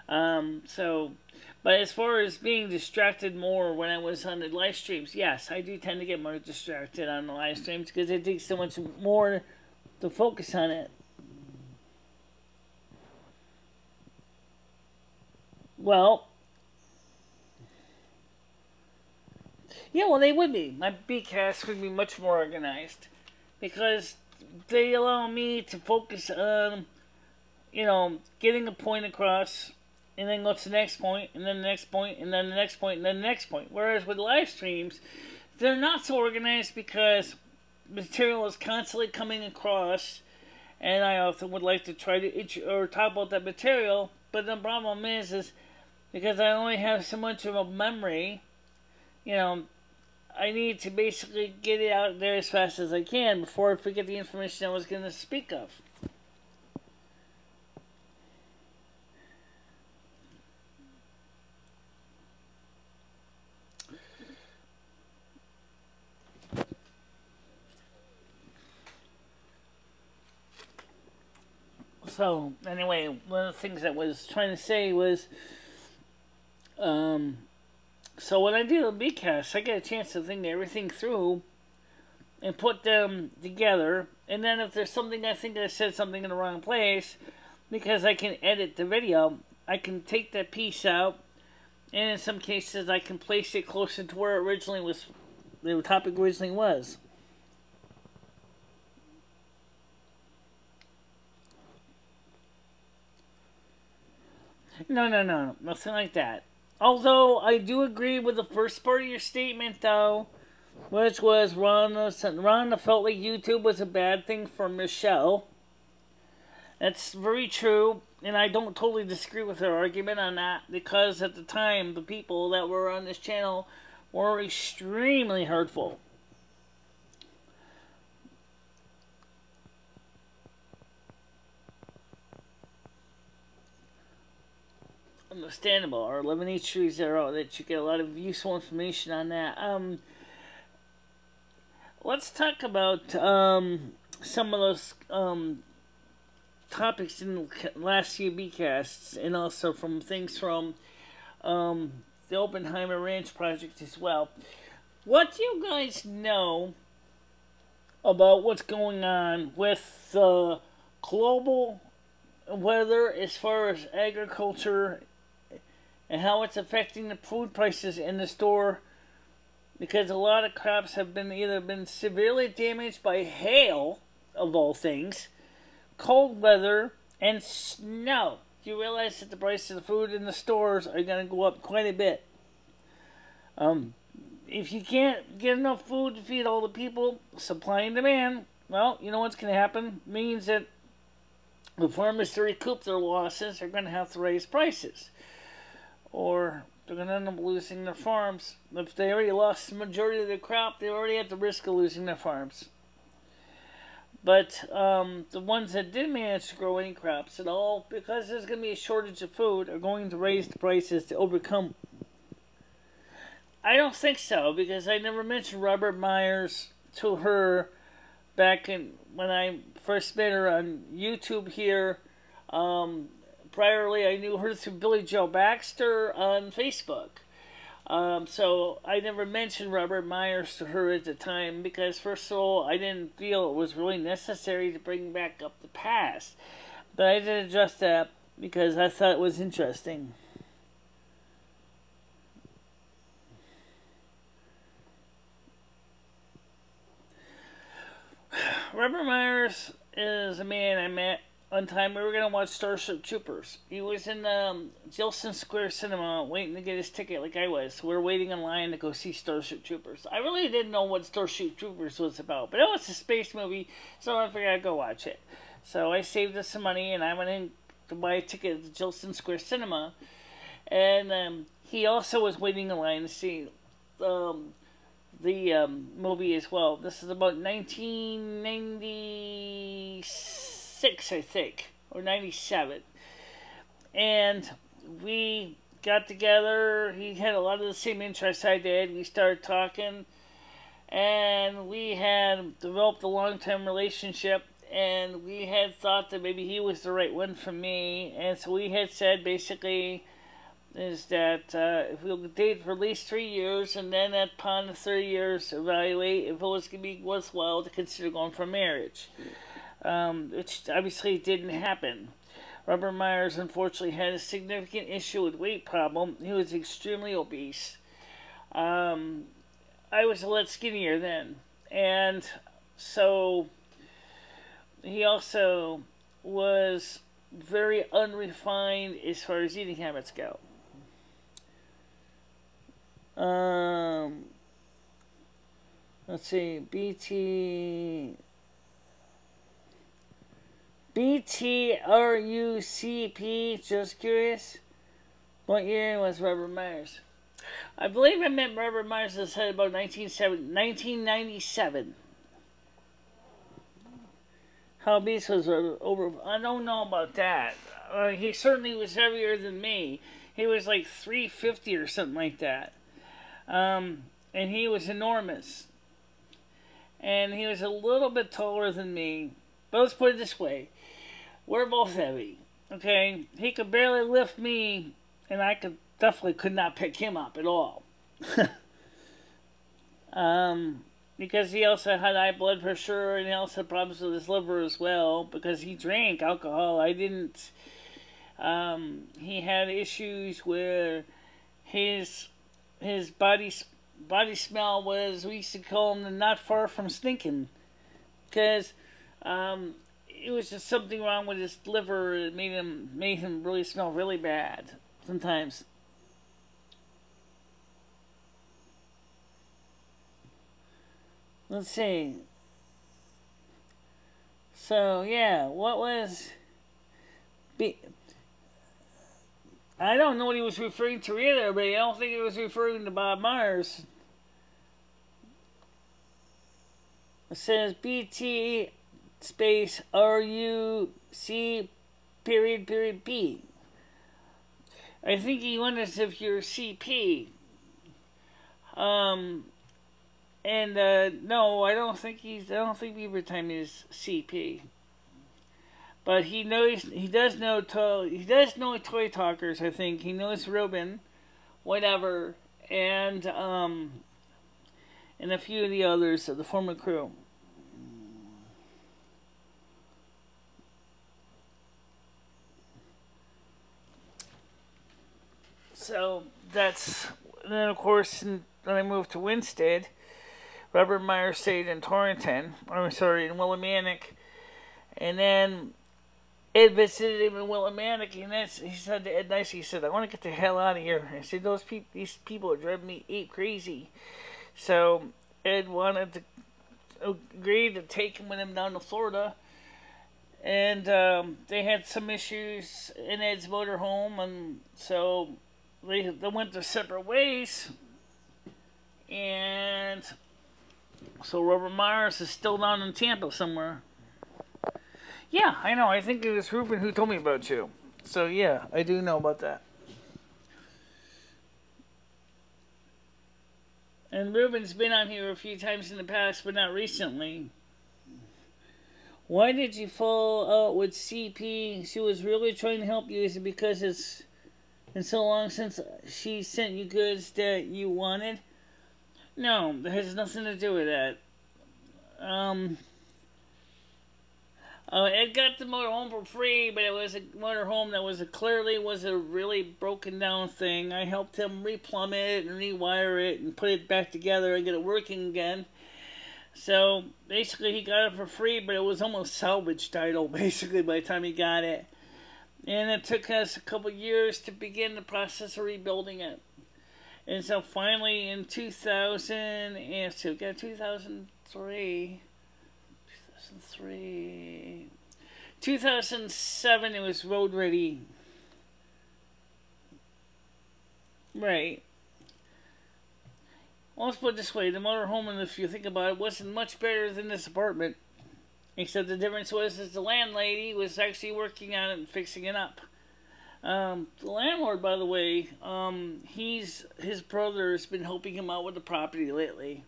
But as far as being distracted more when I was on the live streams, yes, I do tend to get more distracted on the live streams because it takes so much more to focus on it. Well, yeah, well, they would be. My BCast would be much more organized because they allow me to focus on, getting a point across, and then go to the next point, and then the next point, and then the next point, and then the next point. Whereas with live streams, they're not so organized because material is constantly coming across, and I also would like to try to talk about that material, but the problem is because I only have so much of a memory, I need to basically get it out there as fast as I can before I forget the information I was going to speak of. So, anyway, one of the things I was trying to say was, so when I do the BCast, I get a chance to think everything through and put them together. And then if there's something I think I said something in the wrong place, because I can edit the video, I can take that piece out. And in some cases, I can place it closer to where the topic originally was. No, nothing like that. Although, I do agree with the first part of your statement, though, which was Rhonda felt like YouTube was a bad thing for Michele. That's very true, and I don't totally disagree with her argument on that, because at the time, the people that were on this channel were extremely hurtful. Understandable, or 11H30, that you get a lot of useful information on that. Let's talk about some of those topics in the last few BCasts, and also from things from the Oppenheimer Ranch project as well. What do you guys know about what's going on with global weather as far as agriculture and how it's affecting the food prices in the store? Because a lot of crops have either been severely damaged by hail, of all things, cold weather, and snow. You realize that the price of the food in the stores are going to go up quite a bit. If you can't get enough food to feed all the people, supply and demand, well, you know what's going to happen? It means that the farmers, to recoup their losses, are going to have to raise prices. Or they're going to end up losing their farms. If they already lost the majority of their crop, they already at the risk of losing their farms. But the ones that did manage to grow any crops at all, because there's going to be a shortage of food, are going to raise the prices to overcome. I don't think so, because I never mentioned Robert Myers to her back when I first met her on YouTube here. Priorly, I knew her through Billy Joe Baxter on Facebook. So I never mentioned Robert Myers to her at the time because, first of all, I didn't feel it was really necessary to bring back up the past. But I did adjust that because I thought it was interesting. Robert Myers is a man I met one time. We were going to watch Starship Troopers. He was in Gilson Square Cinema waiting to get his ticket like I was. So we were waiting in line to go see Starship Troopers. I really didn't know what Starship Troopers was about, but it was a space movie, so I figured I'd go watch it. So I saved us some money, and I went in to buy a ticket at the Gilson Square Cinema. And he also was waiting in line to see the movie as well. This is about 1996, I think, or 97. And we got together. He had a lot of the same interests I did. We started talking, and we had developed a long-term relationship, and we had thought that maybe he was the right one for me. And so we had said, basically, is that if we'll date for at least 3 years, and then upon the 3 years, evaluate if it was going to be worthwhile to consider going for marriage. Which obviously didn't happen. Robert Myers, unfortunately, had a significant issue with weight problem. He was extremely obese. I was a lot skinnier then. And so he also was very unrefined as far as eating habits go. Let's see, BTRUCP, just curious. What year was Robert Myers? I believe I met Robert Myers, as I said, about 1997. How obese was over? I don't know about that. He certainly was heavier than me. He was like 350 or something like that. And he was enormous. And he was a little bit taller than me. But let's put it this way. We're both heavy. Okay? He could barely lift me, and I definitely could not pick him up at all. Because he also had high blood pressure, and he also had problems with his liver as well, because he drank alcohol. I didn't. He had issues where his body smell was, we used to call him the not far from stinking, because it was just something wrong with his liver. It made him really smell really bad sometimes. Let's see. So yeah, what was? I don't know what he was referring to either, but I don't think he was referring to Bob Myers. It says BT space RUC period P. I think he wonders if you're CP. And no, I don't think Beaver Time is CP. But he does know Toy Talkers, I think. He knows Robin, whatever, and a few of the others of the former crew. So that's, then of course, when I moved to Winstead, Robert Myers stayed in Torrington. In Willimantic. And then Ed visited him in Willimantic, and he said to Ed Nice, he said, I want to get the hell out of here. I said, these people are driving me ape crazy. So Ed wanted to agree to take him with him down to Florida. And they had some issues in Ed's motorhome, and so they went their separate ways. And so Robert Myers is still down in Tampa somewhere. Yeah, I know. I think it was Ruben who told me about you. So yeah, I do know about that. And Ruben's been on here a few times in the past, but not recently. Why did you fall out with CP? She was really trying to help you. Is it because it's been so long since she sent you goods that you wanted? No, that has nothing to do with that. Ed got the motorhome for free, but it was a motorhome that clearly was a really broken down thing. I helped him replumb it and rewire it and put it back together and get it working again. So basically he got it for free, but it was almost salvage title basically by the time he got it. And it took us a couple years to begin the process of rebuilding it. And so finally in 2007 it was road ready. Right. Well, let's put it this way, the motorhome, and if you think about it, wasn't much better than this apartment. Except the difference was that the landlady was actually working on it and fixing it up. The landlord, by the way, his brother has been helping him out with the property lately.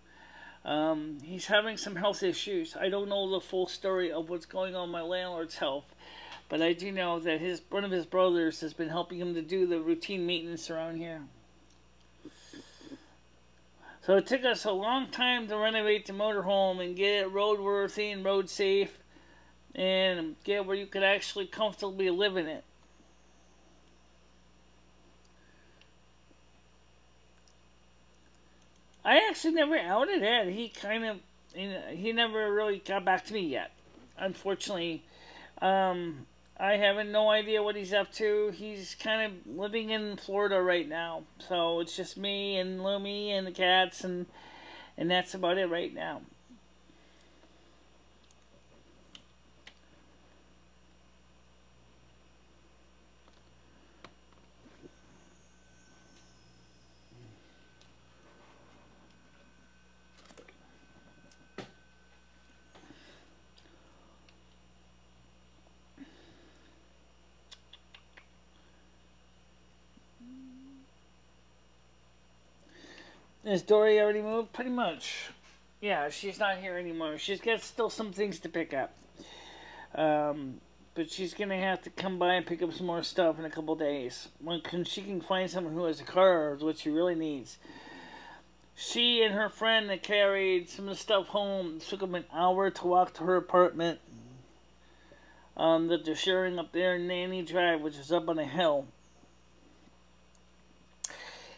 He's having some health issues. I don't know the full story of what's going on with my landlord's health, but I do know that one of his brothers has been helping him to do the routine maintenance around here. So it took us a long time to renovate the motorhome and get it roadworthy and road safe and get where you could actually comfortably live in it. I actually never outed Ed. He never really got back to me yet. Unfortunately, I have no idea what he's up to. He's kind of living in Florida right now. So it's just me and Lumi and the cats, and that's about it right now. Is Dory already moved? Pretty much. Yeah, she's not here anymore. She's got still some things to pick up. But she's going to have to come by and pick up some more stuff in a couple days. When she can find someone who has a car, is what she really needs. She and her friend that carried some of the stuff home, it took them an hour to walk to her apartment. That they're sharing up there in Nanny Drive, which is up on a hill.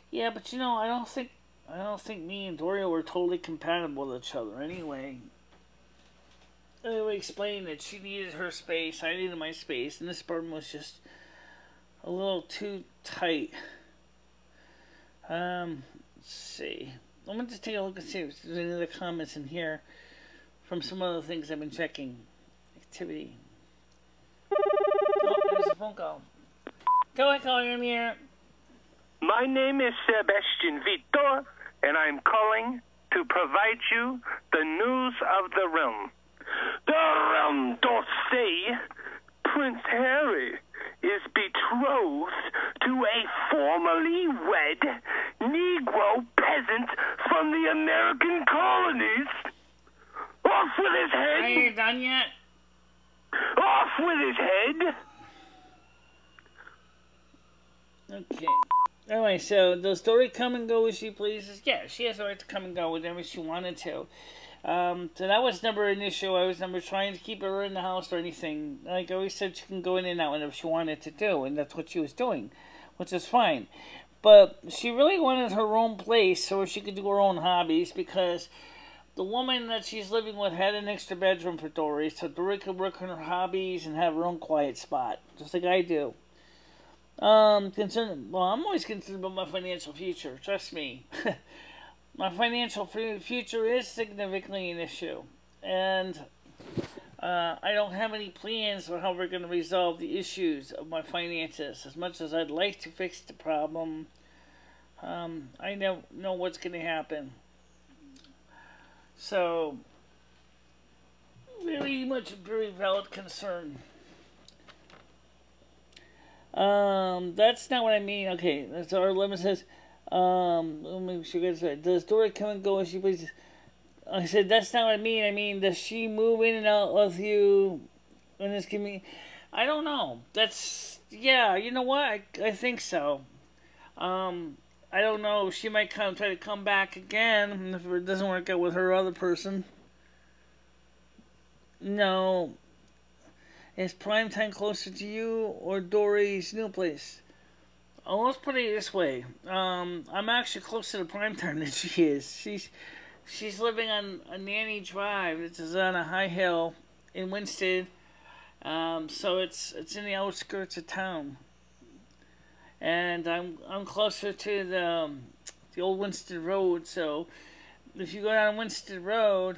Yeah, but I don't think me and Doria were totally compatible with each other anyway. I explained that she needed her space, I needed my space, and this apartment was just a little too tight. Let's see. I'm going to take a look and see if there's any other comments in here from some other things I've been checking. Activity. Oh, there's a phone call. Go ahead, caller, I'm here. My name is Sebastian Vitor, and I'm calling to provide you the news of the realm. The realm doth say Prince Harry is betrothed to a formerly wed Negro peasant from the American colonies. Off with his head! Are you done yet? Off with his head! Okay. Anyway, so does Dory come and go as she pleases? Yeah, she has the right to come and go whenever she wanted to. So that was never an issue. I was never trying to keep her in the house or anything. Like I always said, she can go in and out whenever she wanted to do, and that's what she was doing, which is fine. But she really wanted her own place so she could do her own hobbies, because the woman that she's living with had an extra bedroom for Dory, so Dory could work on her hobbies and have her own quiet spot, just like I do. I'm always concerned about my financial future. Trust me. My financial future is significantly an issue. And I don't have any plans for how we're going to resolve the issues of my finances. As much as I'd like to fix the problem, I don't know what's going to happen. So, very valid concern. That's not what I mean. Okay, so our limit says, let me make sure you guys right. Does Dory come and go as she pleases? I said, that's not what I mean. I mean, does she move in and out with you in this community? I don't know. That's, yeah, you know what? I think so. I don't know. She might try to come back again if it doesn't work out with her other person. No. Is Primetime closer to you or Dory's new place? Oh, let's put it this way. I'm actually closer to Primetime than she is. She's living on a Nanny Drive. It's on a high hill in Winston. So it's in the outskirts of town. And I'm closer to the old Winston Road. So if you go down Winston Road,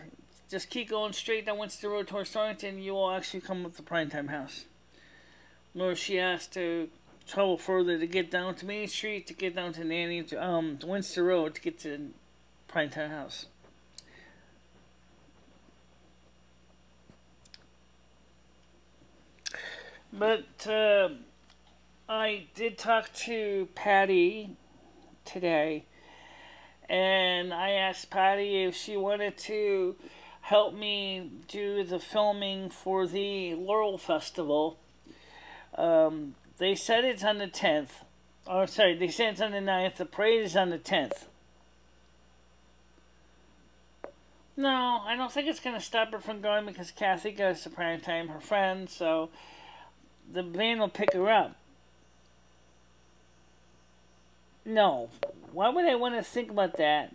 just keep going straight down Winston Road towards Torrington, you will actually come up to Primetime House. Nor she has to travel further to get down to Main Street, to get down to Winston Road to get to Primetime House. But I did talk to Patty today, and I asked Patty if she wanted to help me do the filming for the Laurel Festival. They said it's on the 10th. Oh, sorry, they said it's on the 9th. The parade is on the 10th. No, I don't think it's going to stop her from going because Kathy goes to Primetime, her friend, so the van will pick her up. No. Why would I want to think about that?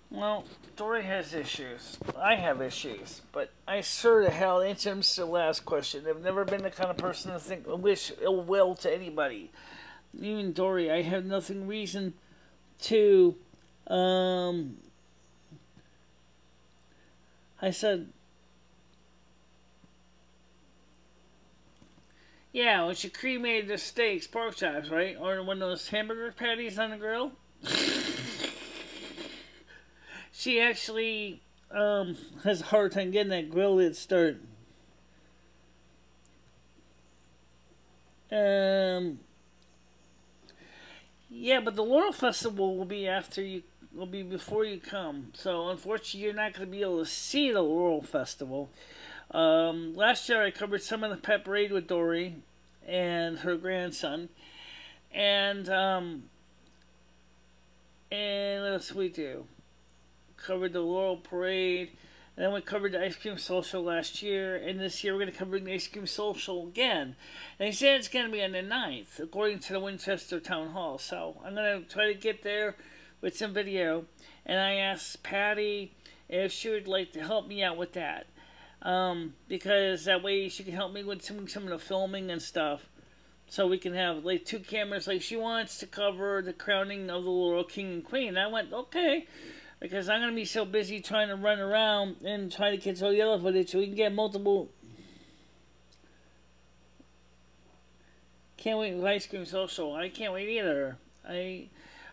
Well, Dory has issues. I have issues. But I sure the hell answer the last question. I've never been the kind of person to wish ill will to anybody. Even Dory, I have nothing reason to, I said, yeah, when she cremated the steaks, pork chops, right? Or one of those hamburger patties on the grill. She actually has a hard time getting that grill lid started. Yeah, but the Laurel Festival will be before you come. So unfortunately, you're not going to be able to see the Laurel Festival. Last year I covered some of the pep parade with Dory and her grandson, and what else we do? Covered the Laurel Parade, and then we covered the Ice Cream Social last year, and this year we're going to cover the Ice Cream Social again. And they said it's going to be on the 9th, according to the Winchester Town Hall. So I'm going to try to get there with some video, and I asked Patty if she would like to help me out with that. Because that way she can help me with some of the filming and stuff. So we can have like 2 cameras. Like she wants to cover the crowning of the Laurel King and Queen. I went, okay. Because I'm going to be so busy trying to run around and try to catch all the other footage so we can get multiple. Can't wait with Ice Cream Social. I can't wait either. I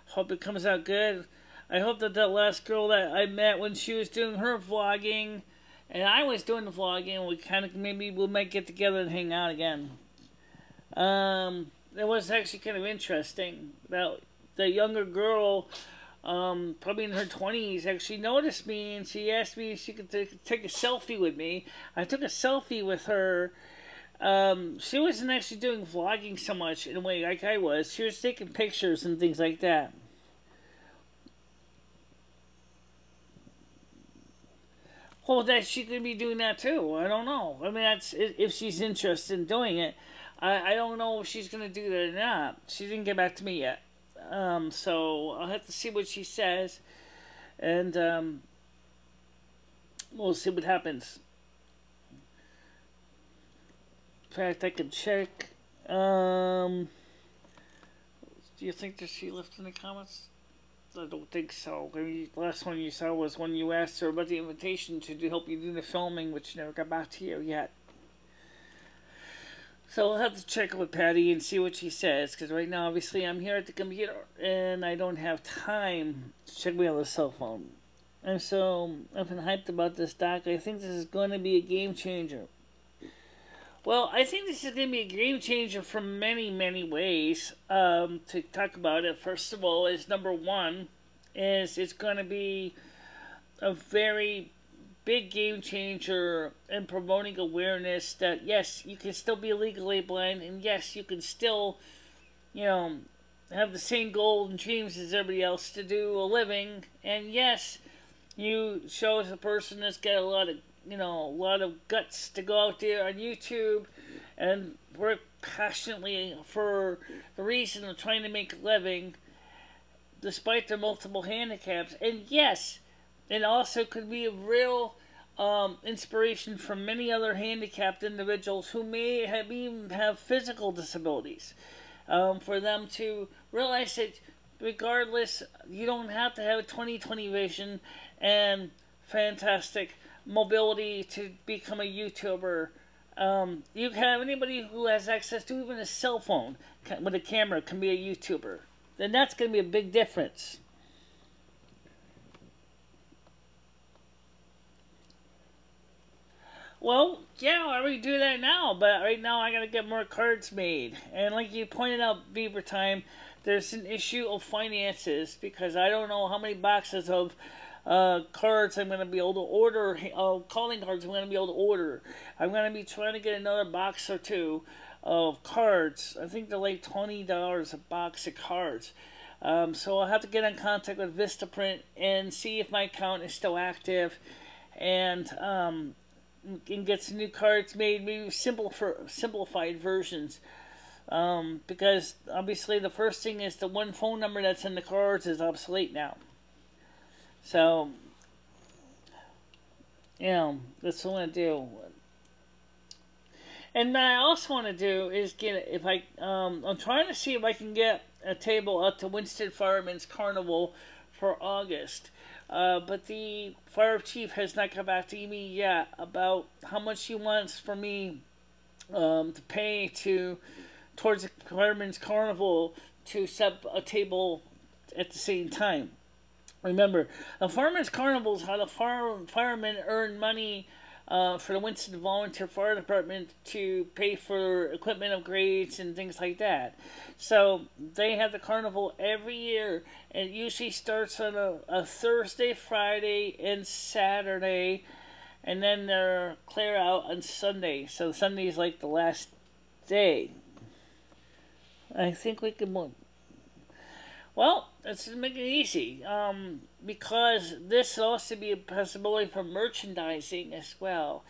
hope it comes out good. I hope that last girl that I met when she was doing her vlogging and I was doing the vlogging, we might get together and hang out again. It was actually kind of interesting. About the younger girl, probably in her 20s, actually noticed me and she asked me if she could take a selfie with me. I took a selfie with her. She wasn't actually doing vlogging so much in a way like I was. She was taking pictures and things like that. Well, that she could be doing that too. I don't know. I mean, that's if she's interested in doing it. I don't know if she's going to do that or not. She didn't get back to me yet. So I'll have to see what she says. And we'll see what happens. In fact, I can check. Do you think that she left in the comments? I don't think so. The last one you saw was when you asked her about the invitation to help you do the filming, which never got back to you yet. So I'll have to check with Patty and see what she says, because right now, obviously, I'm here at the computer, and I don't have time to check my other cell phone. And so, I've been hyped about this doc. I think this is going to be a game changer. Well, I think this is going to be a game changer from many, many ways. To talk about it, first of all, is number one, is it's going to be a very big game changer in promoting awareness that yes, you can still be legally blind, and yes, you can still, you know, have the same goals and dreams as everybody else to do a living, and yes, you show as a person that's got a lot of, you know, a lot of guts to go out there on YouTube and work passionately for the reason of trying to make a living despite their multiple handicaps. And yes, it also could be a real inspiration for many other handicapped individuals who may even have physical disabilities, for them to realize that regardless, you don't have to have a 20/20 vision and fantastic mobility to become a YouTuber. You can have anybody who has access to even a cell phone with a camera can be a YouTuber. Then that's going to be a big difference. Well, yeah, I already do that now, but right now I gotta get more cards made. And like you pointed out, Beaver Time, there's an issue of finances because I don't know how many boxes of cards I'm gonna be able to order, calling cards I'm gonna be able to order. I'm gonna be trying to get another box or two of cards. I think they're like $20 a box of cards. So I'll have to get in contact with Vistaprint and see if my account is still active, and get some new cards made, maybe simplified versions. Because obviously the first thing is the one phone number that's in the cards is obsolete now. So, you know, that's what I want to do. And what I also want to do is I'm trying to see if I can get a table up to Winston Fireman's Carnival for August. But the fire chief has not come back to me yet about how much he wants for me to pay towards the Fireman's Carnival to set up a table at the same time. Remember, the Fireman's Carnival is how the firemen earn money for the Winston Volunteer Fire Department to pay for equipment upgrades and things like that. So they have the carnival every year, and it usually starts on a Thursday, Friday, and Saturday, and then they're clear out on Sunday. So Sunday is like the last day. I think we can move. Well, let's make it easy, because this will also be a possibility for merchandising as well.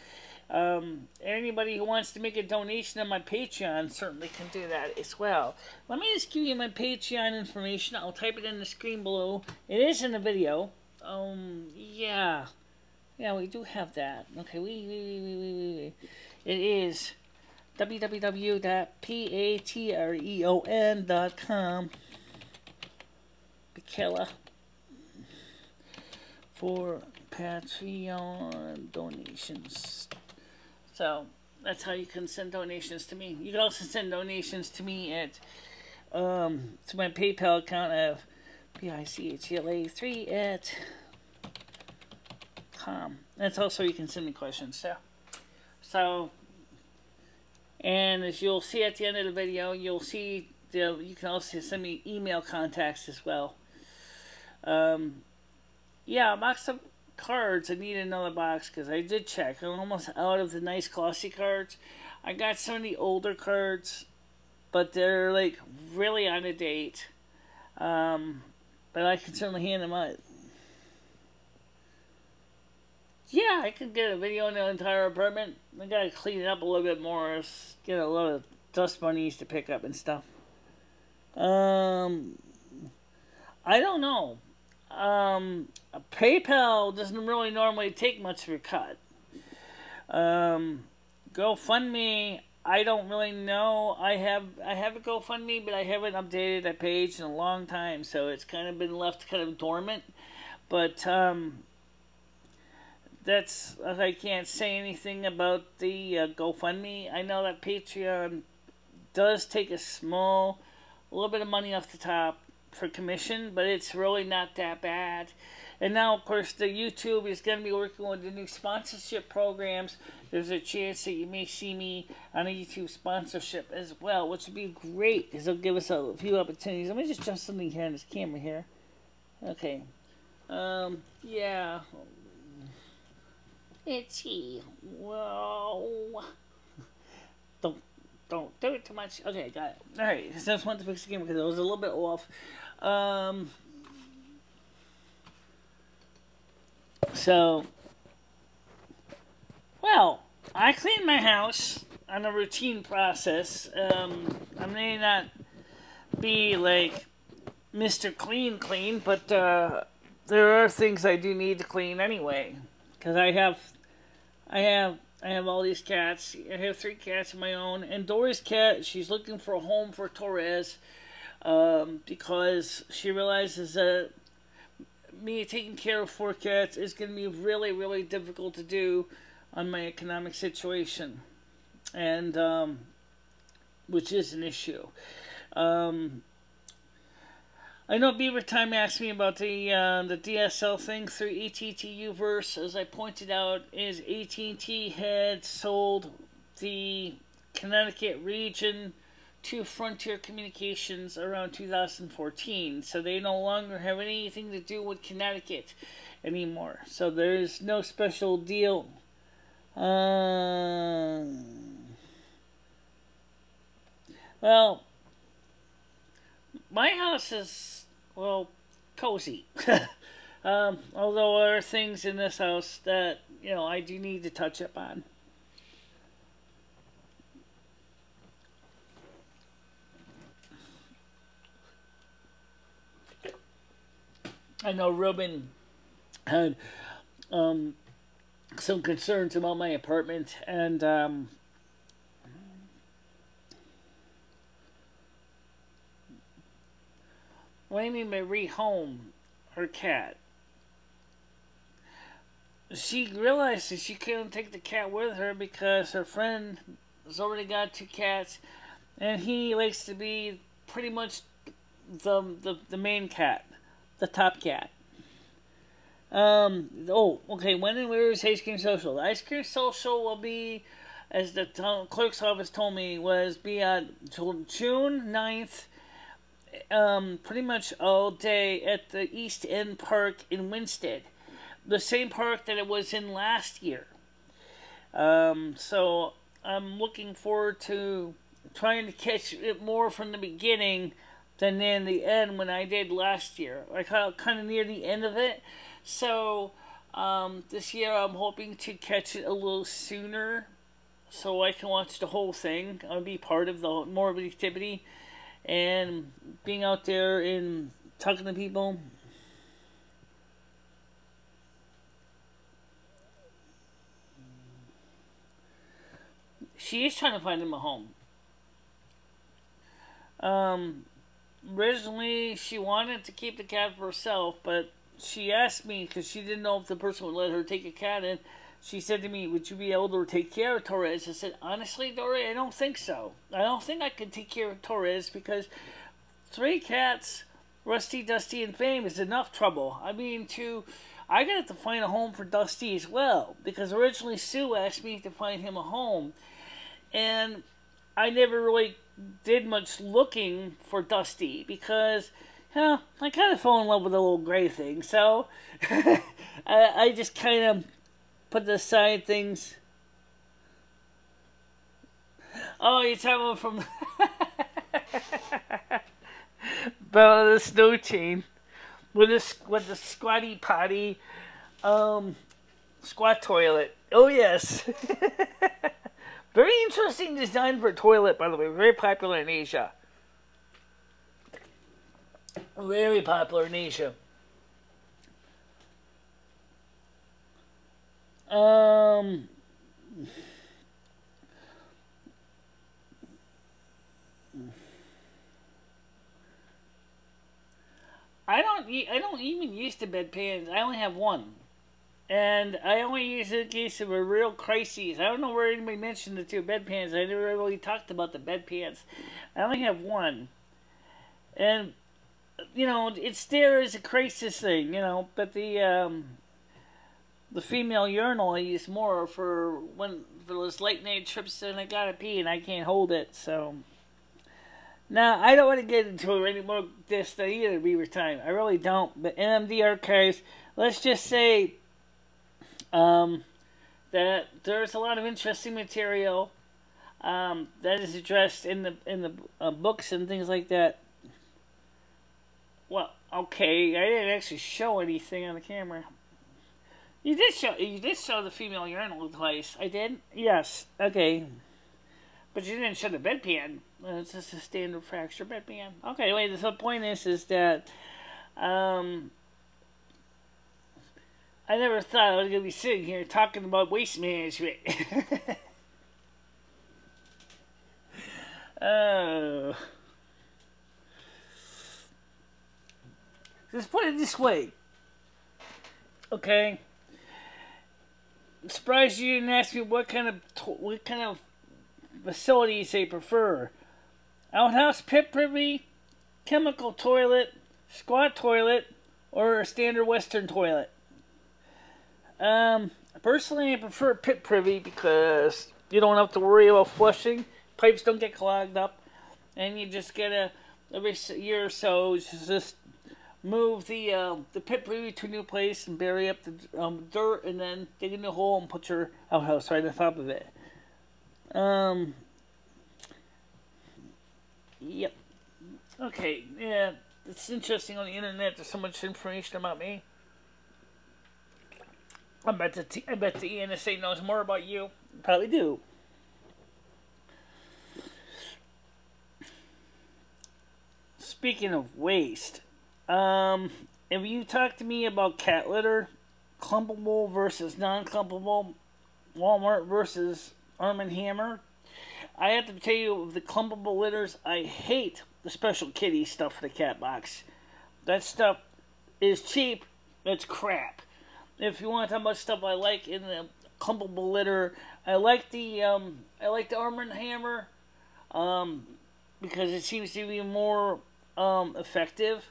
Anybody who wants to make a donation on my Patreon certainly can do that as well. Let me just give you my Patreon information. I'll type it in the screen below. It is in the video. Yeah, we do have that. Okay, it is www.patreon.com. Michele for Patreon donations. So that's how you can send donations to me. You can also send donations to me at to my PayPal account of PICHLA3 at com. That's also you can send me questions. So and as you'll see at the end of the video, you'll see you can also send me email contacts as well. Yeah, a box of cards. I need another box because I did check. I'm almost out of the nice glossy cards. I got some of the older cards, but they're like really out of date. But I can certainly hand them out. Yeah, I could get a video on the entire apartment. I gotta clean it up a little bit more. Get a lot of dust bunnies to pick up and stuff. I don't know. PayPal doesn't really normally take much of a cut. GoFundMe, I don't really know. I have a GoFundMe, but I haven't updated that page in a long time, so it's kind of been left kind of dormant. But that's I can't say anything about the GoFundMe. I know that Patreon does take a little bit of money off the top for commission, but it's really not that bad. And now, of course, the YouTube is going to be working with the new sponsorship programs. There's a chance that you may see me on a YouTube sponsorship as well, which would be great because it'll give us a few opportunities. Let me just adjust something here on this camera here. Okay. Yeah. Itchy. Whoa. Don't don't do it too much. Okay, got it. Alright, I just wanted to fix the game because it was a little bit off. So, well, I clean my house on a routine process. I may not be like Mr. Clean, but there are things I do need to clean anyway. Because I have all these cats. I have 3 cats of my own. And Dory's cat, she's looking for a home for Torres because she realizes that me taking care of 4 cats is going to be really, really difficult to do on my economic situation. And, which is an issue. I know Beaver Time asked me about the DSL thing through AT&T U-verse. As I pointed out, is AT&T had sold the Connecticut region to Frontier Communications around 2014. So they no longer have anything to do with Connecticut anymore. So there's no special deal. Well, my house is, well, cozy. Although there are things in this house that, I do need to touch up on. I know Ruben had some concerns about my apartment, and what do you mean by rehome her cat? She realized that she couldn't take the cat with her because her friend has already got 2 cats, and he likes to be pretty much the main cat, the top cat. Okay, when and where is Ice Cream Social? The Ice Cream Social will be, as the clerk's office told me, be on June 9th, pretty much all day at the East End Park in Winsted. The same park that it was in last year. So I'm looking forward to trying to catch it more from the beginning than in the end when I did last year. I got kind of near the end of it. So this year I'm hoping to catch it a little sooner so I can watch the whole thing. I'll be part of the morbid activity and being out there and talking to people. She is trying to find him a home. Originally, she wanted to keep the cat for herself, but she asked me because she didn't know if the person would let her take a cat in. She said to me, "Would you be able to take care of Torres?" I said, "Honestly, Dory, I don't think so. I don't think I could take care of Torres because 3 cats, Rusty, Dusty, and Fame, is enough trouble. I mean, I got to find a home for Dusty as well because originally Sue asked me to find him a home. And I never really did much looking for Dusty because, I kind of fell in love with the little gray thing. So I just kind of put aside things. Oh, you're talking about from about the snow chain with the squatty potty squat toilet. Oh yes. Very interesting design for a toilet, by the way. Very popular in Asia. Very popular in Asia. I don't even use the bedpans. I only have one. And I only use it in case of a real crisis. I don't know where anybody mentioned the 2 bedpans. I never really talked about the bedpans. I only have one. And, it's there as a crisis thing, but the female urinal I use more for those late night trips and I gotta pee and I can't hold it, so. Now, I don't want to get into it anymore this either, Beaver Time. I really don't. But NMD Archives, let's just say that there's a lot of interesting material that is addressed in the books and things like that. Well, okay, I didn't actually show anything on the camera. You did show the female urinal device. I did? Yes. Okay. But you didn't show the bedpan. It's just a standard fracture bedpan. Okay, anyway, the point is that I never thought I was going to be sitting here talking about waste management. Oh. Just put it this way. Okay? I'm surprised you didn't ask me what kind of facilities they prefer. Outhouse pit privy, chemical toilet, squat toilet, or a standard western toilet. Personally I prefer pit privy because you don't have to worry about flushing, pipes don't get clogged up, and you just get every year or so just move the pit privy to a new place and bury up the dirt, and then dig in the hole and put your outhouse right on top of it. Yep. Okay, yeah, it's interesting on the internet. There's so much information about me. I bet the NSA knows more about you. Probably do. Speaking of waste, if you talk to me about cat litter, clumpable versus non-clumpable, Walmart versus Arm & Hammer, I have to tell you, the clumpable litters, I hate the special kitty stuff for the cat box. That stuff is cheap. It's crap. If you want to talk about stuff I like in the clumpable litter, I like the Arm & Hammer because it seems to be more effective.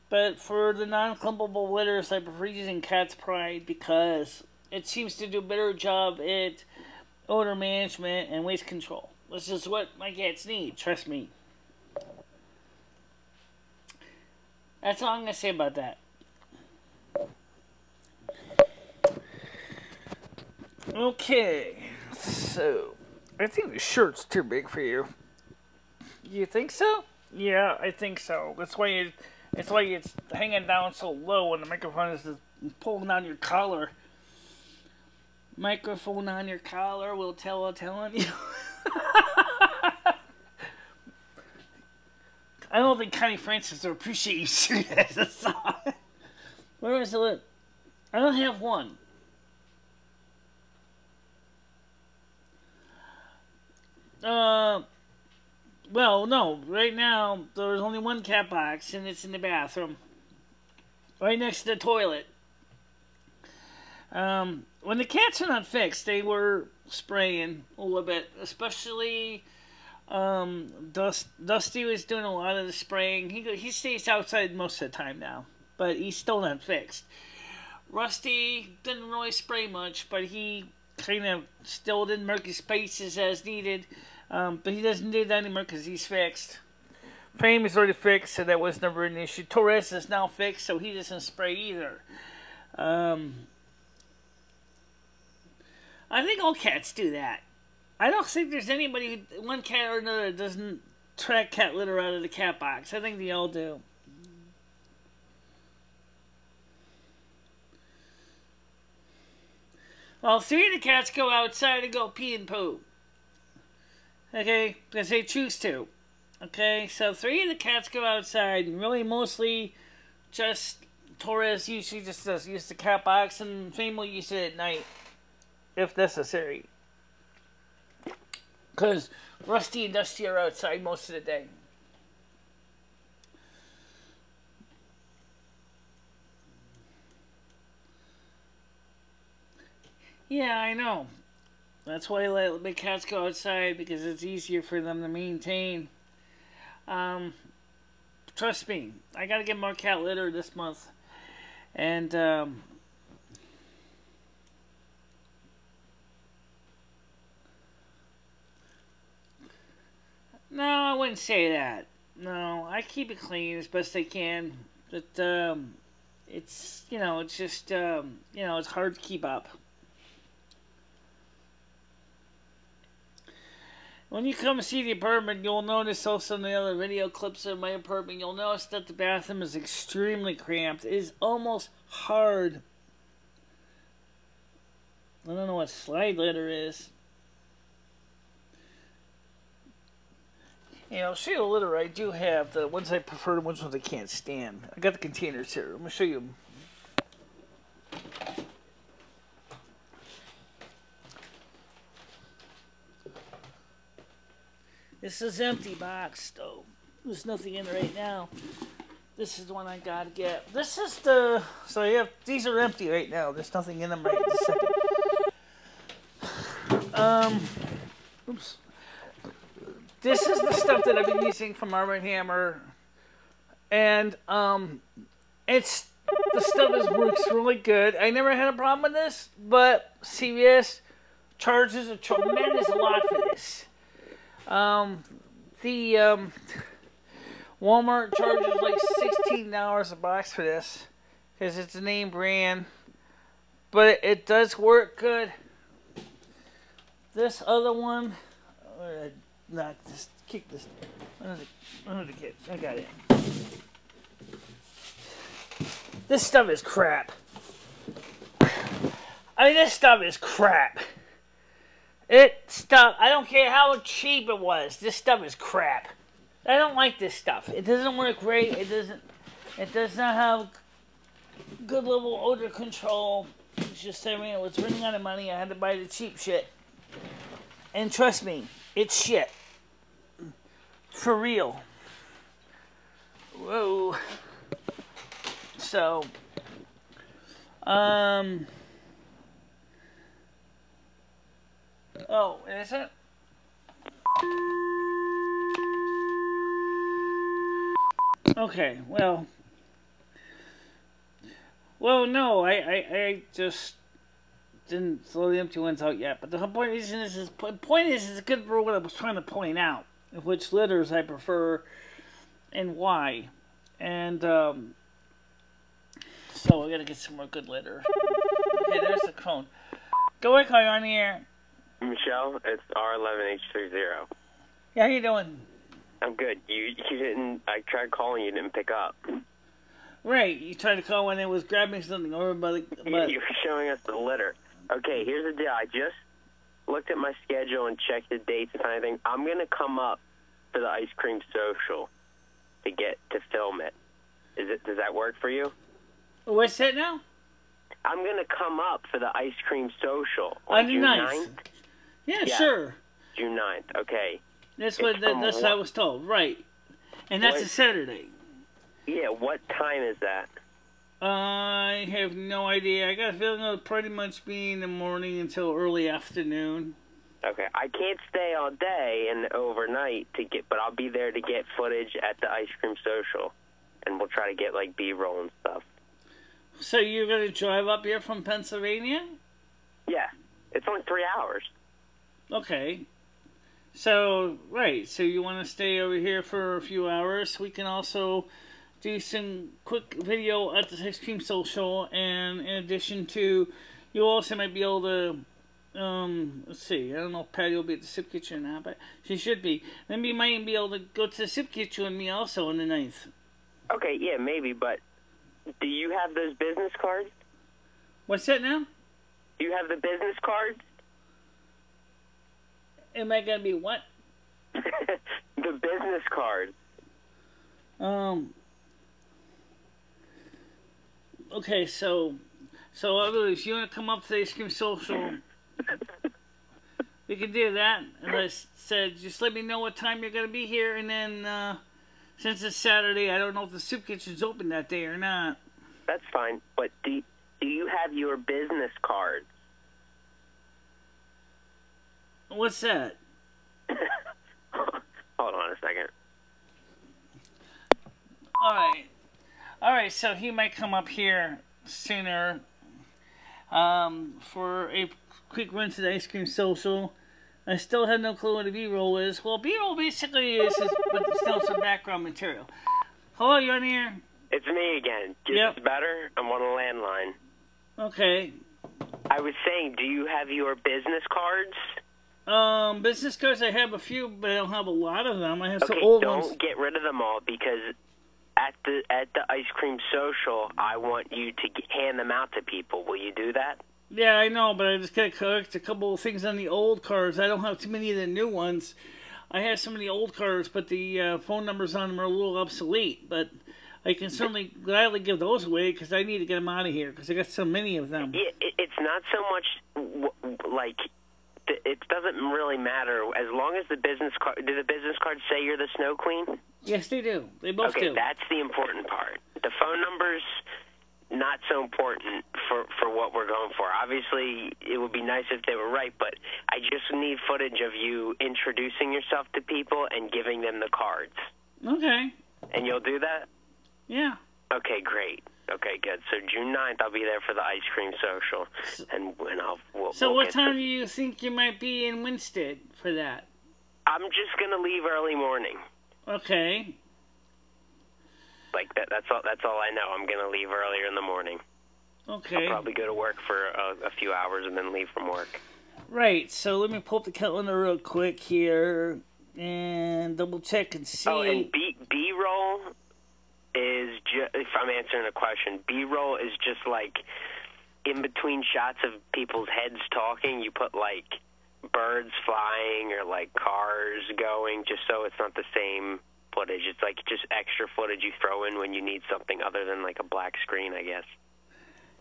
But for the non-clumpable litters, I prefer using Cat's Pride because it seems to do a better job at odor management and waste control. This is what my cats need, trust me. That's all I'm going to say about that. Okay, so I think the shirt's too big for you. You think so? Yeah, I think so. That's why it's hanging down so low and the microphone is pulling down your collar. Microphone on your collar will tell I'm telling you. I don't think Connie Francis will appreciate you singing that as a song. Where is the lip? I don't have one. Well, no. Right now, there's only one cat box, and it's in the bathroom. Right next to the toilet. When the cats are not fixed, they were spraying a little bit. Especially, Dusty was doing a lot of the spraying. He stays outside most of the time now, but he's still not fixed. Rusty didn't really spray much, but he kind of still didn't mark his spaces as needed. But he doesn't do that anymore because he's fixed. Fame is already fixed, so that was never an issue. Torres is now fixed, so he doesn't spray either. I think all cats do that. I don't think there's anybody, one cat or another, that doesn't track cat litter out of the cat box. I think they all do. Well, 3 of the cats go outside and go pee and poo. Okay, because they choose to. Okay, so 3 of the cats go outside, and really mostly just Torres usually just does use the cat box, and Fame will use it at night if necessary. Because Rusty and Dusty are outside most of the day. Yeah, I know. That's why I let big cats go outside, because it's easier for them to maintain. Trust me, I gotta get more cat litter this month. And, no, I wouldn't say that. No, I keep it clean as best I can. But, it's, it's just, it's hard to keep up. When you come see the apartment, you'll notice also in the other video clips of my apartment, you'll notice that the bathroom is extremely cramped. It is almost hard. I don't know what slide litter is. I'll show you the litter I do have. The ones I prefer, the ones I can't stand. I got the containers here. I'm going to show you them. This is empty box, though. There's nothing in it right now. This is the one I gotta get. This is the... So these are empty right now. There's nothing in them right this second. Oops. This is the stuff that I've been using from Arm & Hammer. And, it's... The stuff works really good. I never had a problem with this, but CVS charges a tremendous lot for this. Walmart charges like $16 a box for this because it's a name brand, but it does work good. This other one, not just kick this. I got it. This stuff is crap. This stuff is crap. I don't care how cheap it was. This stuff is crap. I don't like this stuff. It doesn't work great. It does not have good level odor control. It's just, it was running out of money. I had to buy the cheap shit. And trust me, it's shit. For real. Whoa. So, oh, is it? Okay, well, no, I just didn't throw the empty ones out yet. But the point is, it's good for what I was trying to point out, which litters I prefer and why. And so I gotta get some more good litter. Okay, there's the phone. Go ahead, call you on the air. Michelle, it's R11H30. Yeah, how you doing? I'm good. You didn't. I tried calling, you didn't pick up. Right, you tried to call when it was grabbing something over by the... You were showing us the litter. Okay, here's the deal. I just looked at my schedule and checked the dates and anything. I'm going to come up for the ice cream social to film it. Does that work for you? What's that now? I'm going to come up for the ice cream social on June 9th. Yeah, sure. June 9th, okay. That's what I was told, right. And that's a Saturday. Yeah, what time is that? I have no idea. I got a feeling it'll pretty much be in the morning until early afternoon. Okay, I can't stay all day and overnight but I'll be there to get footage at the ice cream social. And we'll try to get, like, B-roll and stuff. So you're going to drive up here from Pennsylvania? Yeah. It's only 3 hours. Okay. So, right. So you want to stay over here for a few hours. We can also do some quick video at the ice cream social. And in addition to, you also might be able to, let's see. I don't know if Patty will be at the Sip Kitchen or not, but she should be. Then we might be able to go to the Sip Kitchen with me also on the 9th. Okay, yeah, maybe, but do you have those business cards? What's that now? Do you have the business cards? Am I going to be what? The business cards. Okay, so if you want to come up to the ice cream social, we can do that. And I said, just let me know what time you're going to be here, and then, since it's Saturday, I don't know if the soup kitchen's open that day or not. That's fine, but do you have your business cards? What's that? Hold on a second. Alright, so he might come up here sooner for a quick run to the ice cream social. I still have no clue what a B-roll is. Well, B-roll basically is but still some background material. Hello, you on here? It's me again. Yep. It's better. I'm on a landline. Okay. I was saying, do you have your business cards? Business cards, I have a few, but I don't have a lot of them. I have some Okay, old ones. don't get rid of them all, because at the ice cream social, I want you to hand them out to people. Will you do that? Yeah, I know, but I just got to correct a couple of things on the old cards. I don't have too many of the new ones. I have some of the old cards, but the phone numbers on them are a little obsolete. But I can certainly gladly give those away, because I need to get them out of here, because I got so many of them. It's not so much like... It doesn't really matter as long as the business card. Do the business cards say you're the Snow Queen? Yes, they do. They both do. Okay, that's the important part. The phone numbers, not so important for what we're going for. Obviously, it would be nice if they were right, but I just need footage of you introducing yourself to people and giving them the cards. Okay. And you'll do that? Yeah. Okay, great. Okay, good. So June 9th, I'll be there for the ice cream social, and So what time do you think you might be in Winsted for that? I'm just gonna leave early morning. Okay. Like that's all I know. I'm gonna leave earlier in the morning. Okay. I'll probably go to work for a few hours and then leave from work. Right. So let me pull up the calendar real quick here and double check and see. Oh, and B-roll is if I'm answering a question, B-roll is just like in between shots of people's heads talking, you put like birds flying or like cars going, just so it's not the same footage. It's like just extra footage you throw in when you need something other than like a black screen, I guess.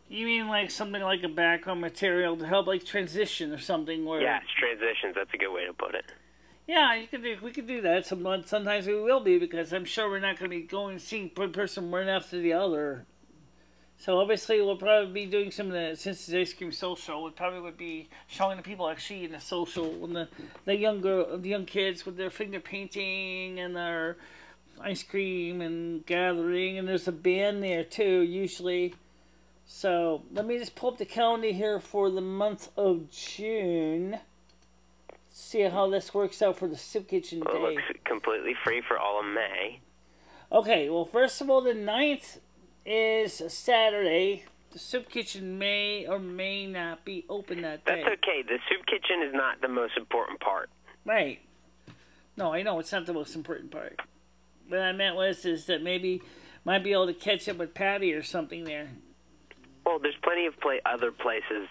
You mean like something like a background material to help like transition or something? Where... Yes, transitions. That's a good way to put it. Yeah, we could do that. Sometimes we will be, because I'm sure we're not going to be going seeing one person one after the other. So obviously we'll probably be doing some of the, since it's ice cream social, we probably would be showing the people actually in the social, when the young kids with their finger painting and their ice cream and gathering, and there's a band there too usually. So let me just pull up the calendar here for the month of June. See how this works out for the Soup Kitchen Day. It looks completely free for all of May. Okay, well, first of all, the 9th is a Saturday. The Soup Kitchen may or may not be open that day. That's okay. The Soup Kitchen is not the most important part. Right. No, I know it's not the most important part. What I meant is that maybe might be able to catch up with Patty or something there. Well, there's plenty of other places.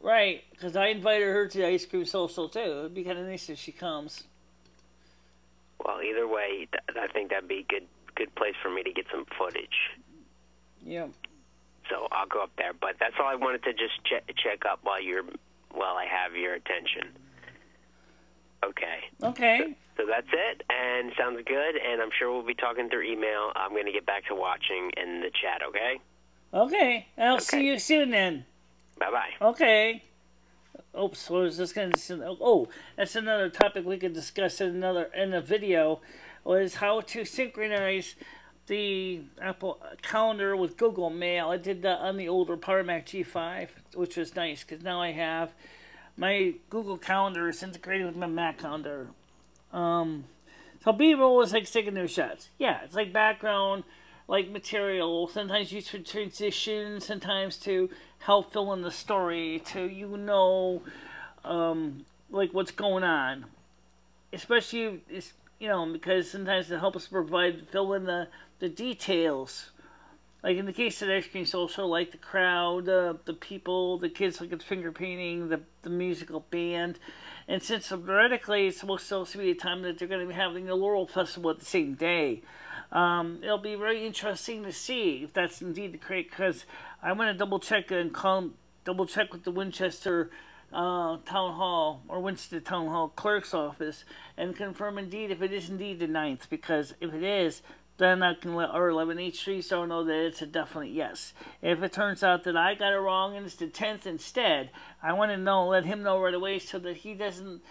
Right, because I invited her to the ice cream social too. It would be kind of nice if she comes. Well, either way, I think that'd be a good place for me to get some footage. Yeah. So I'll go up there, but that's all I wanted to just check up while I have your attention. Okay. Okay. So that's it, and sounds good, and I'm sure we'll be talking through email. I'm going to get back to watching in the chat, okay? Okay. I'll see you soon then. Bye-bye. Okay. Oops, what was this going to say? Oh, that's another topic we could discuss in a video, was how to synchronize the Apple calendar with Google Mail. I did that on the older Power Mac G5, which was nice, because now I have my Google Calendar is integrated with my Mac calendar. So B-roll is like taking their shots. Yeah, it's like background, like material, sometimes used for transition, sometimes to help fill in the story, to like what's going on. Especially, because sometimes it helps fill in the details. Like in the case of the ice cream social, like the crowd, the people, the kids like at finger painting, the musical band. And since theoretically it's supposed to be a time that they're going to be having the Laurel Festival at the same day, it'll be very interesting to see if that's indeed the case, because I want to double check with the Winchester Town Hall or Winston Town Hall Clerk's office and confirm indeed if it is indeed the 9th, because if it is, then I can let our 11H3 know that it's a definite yes. If it turns out that I got it wrong and it's the 10th instead, I want to let him know right away so that he doesn't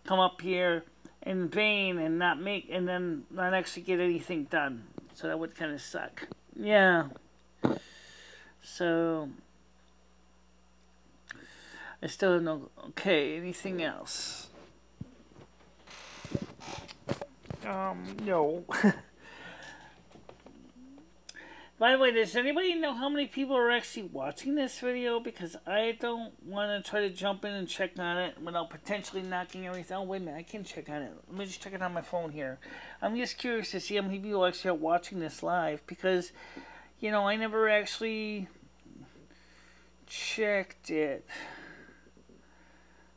come up here in vain and then not actually get anything done. So that would kind of suck. Yeah. So I still don't know. Okay, anything else? No. By the way, does anybody know how many people are actually watching this video? Because I don't want to try to jump in and check on it without potentially knocking everything. Oh, wait a minute, I can check on it. Let me just check it on my phone here. I'm just curious to see how many people actually are watching this live. Because, you know, I never actually checked it.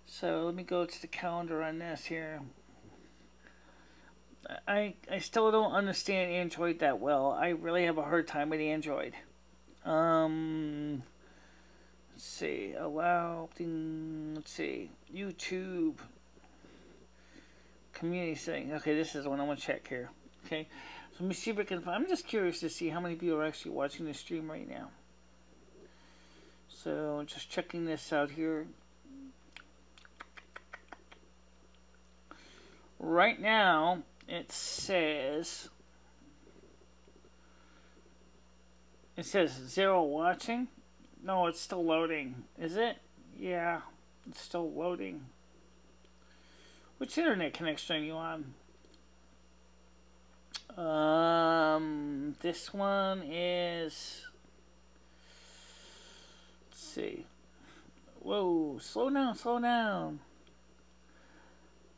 So let me go to the calendar on this here. I still don't understand Android that well. I really have a hard time with Android. Let's see. Allow thing. Let's see. YouTube. Community setting. Okay, this is the one I want to check here. Okay. So let me see if I can find. I'm just curious to see how many people are actually watching the stream right now. So just checking this out here. Right now, it says 0 watching. No, it's still loading. Is it? Yeah, it's still loading. Which internet connection are you on? This one is. Let's see. Whoa, slow down, slow down.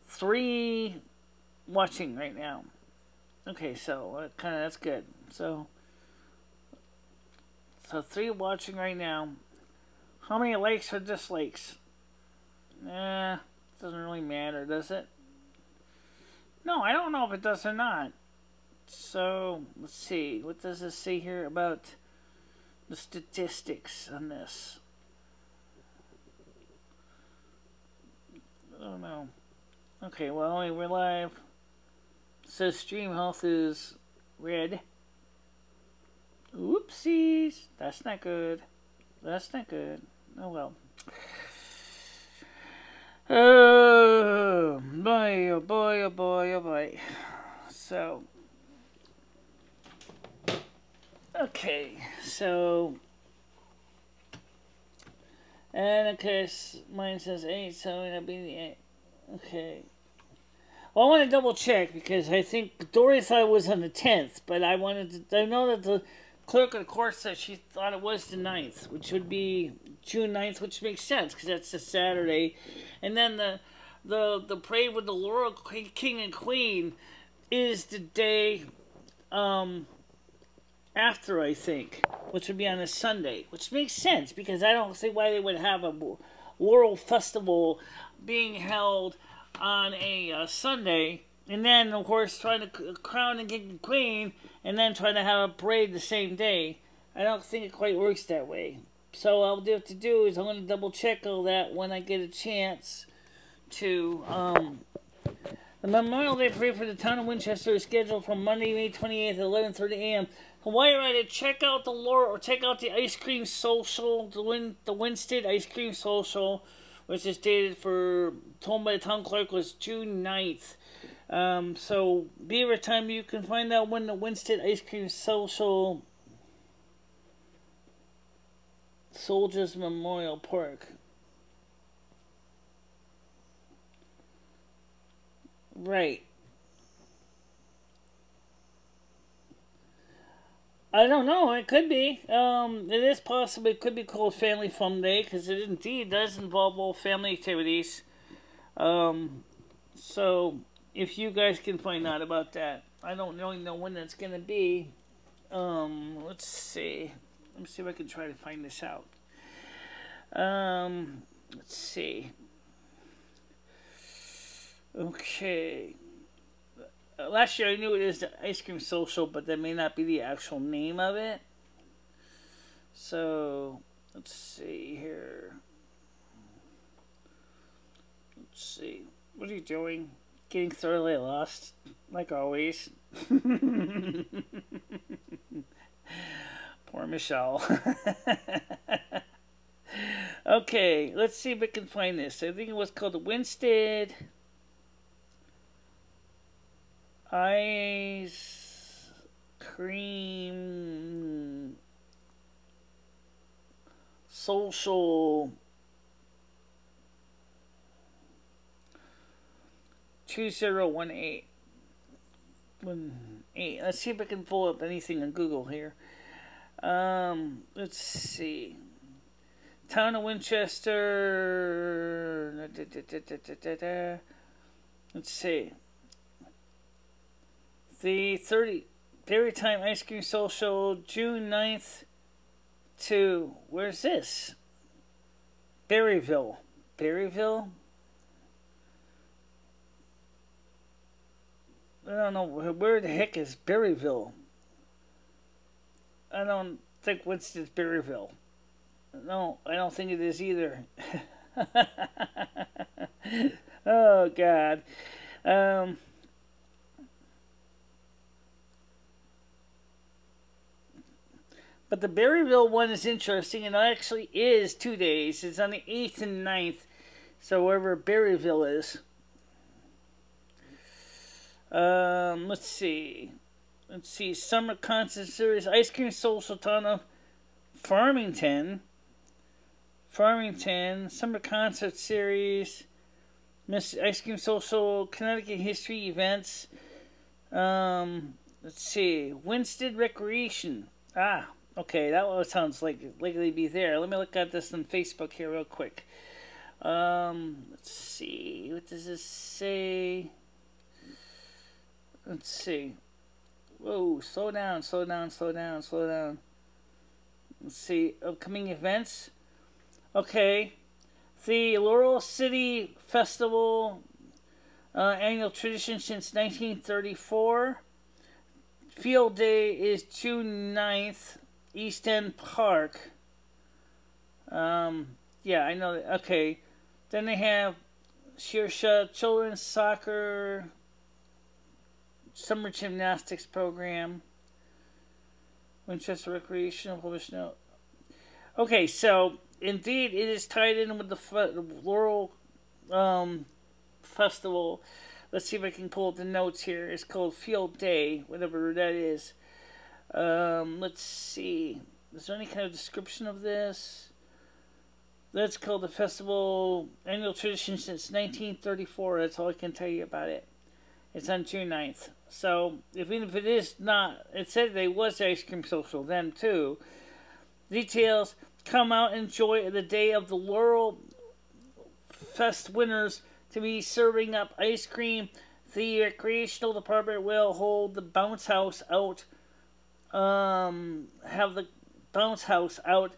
3 watching right now. Okay, so that's good. So 3 watching right now. How many likes or dislikes? Doesn't really matter, does it? No, I don't know if it does or not. So let's see. What does this say here about the statistics on this? I don't know. Okay, well, we're live. It says stream health is red. Oopsies. That's not good. That's not good. Oh well. Oh boy, oh boy, oh boy, oh boy. So. Okay, so. And of course, mine says 8, so it'll be the 8. Okay. Well, I want to double check because I think Dory thought it was on the 10th, but I know that the clerk of the court said she thought it was the 9th, which would be June 9th, which makes sense because that's a Saturday. And then the parade with the Laurel King and Queen is the day after, I think, which would be on a Sunday, which makes sense because I don't see why they would have a Laurel Festival being held on a Sunday, and then of course trying to crown the king and queen, and then trying to have a parade the same day. I don't think it quite works that way. So all I'll have to do is I'm going to double check all that when I get a chance to. The Memorial Day Parade for the town of Winchester is scheduled for Monday, May 28th at 11:30 a.m. While you're at it, check out the ice cream social, the Winstead Ice Cream Social, which is told by the town clerk was June 9th. So be every time you can find out when the Winstead Ice Cream Social Soldiers Memorial Park. Right. I don't know. It could be. It is possible. It could be called Family Fun Day because it indeed does involve all family activities. So if you guys can find out about that, I don't really know when that's gonna be. Let's see. Let me see if I can try to find this out. Let's see. Okay. Last year I knew it is the Ice Cream Social, but that may not be the actual name of it. So, let's see here. Let's see. What are you doing? Getting thoroughly lost, like always. Poor Michele. Okay, let's see if we can find this. I think it was called the Winstead Ice Cream Social 2018. Let's see if I can pull up anything on Google here. Let's see. Town of Winchester. Let's see. The 30 Berry Time Ice Cream Social, June 9th to, where's this? Berryville. Berryville? I don't know. Where the heck is Berryville? I don't think what's this Berryville. No, I don't think it is either. Oh, God. But the Berryville one is interesting, and it actually is 2 days. It's on the 8th and 9th, so wherever Berryville is. Let's see. Summer Concert Series, Ice Cream Social Town of Farmington, Summer Concert Series, Miss Ice Cream Social, Connecticut History Events. Let's see, Winston Recreation. Okay, that one sounds like likely to be there. Let me look at this on Facebook here real quick. Let's see, what does this say? Let's see. Whoa, slow down. Let's see, upcoming events. Okay, the Laurel City Festival, annual tradition since 1934. Field Day is June 9th, East End Park. Yeah, I know that. Okay, then they have Shearsha Children's Soccer, Summer Gymnastics Program, Winchester Recreational Publishing. Okay, so indeed it is tied in with the Laurel Festival. Let's see if I can pull up the notes here. It's called Field Day, whatever that is. Let's see. Is there any kind of description of this? That's called the festival annual tradition since 1934. That's all I can tell you about it. It's on June 9th. So, even if it is not, it said there was Ice Cream Social then too. Details, come out and enjoy the day of the Laurel Fest winners to be serving up ice cream. The recreational department will hold the bounce house out. Have the bounce house out.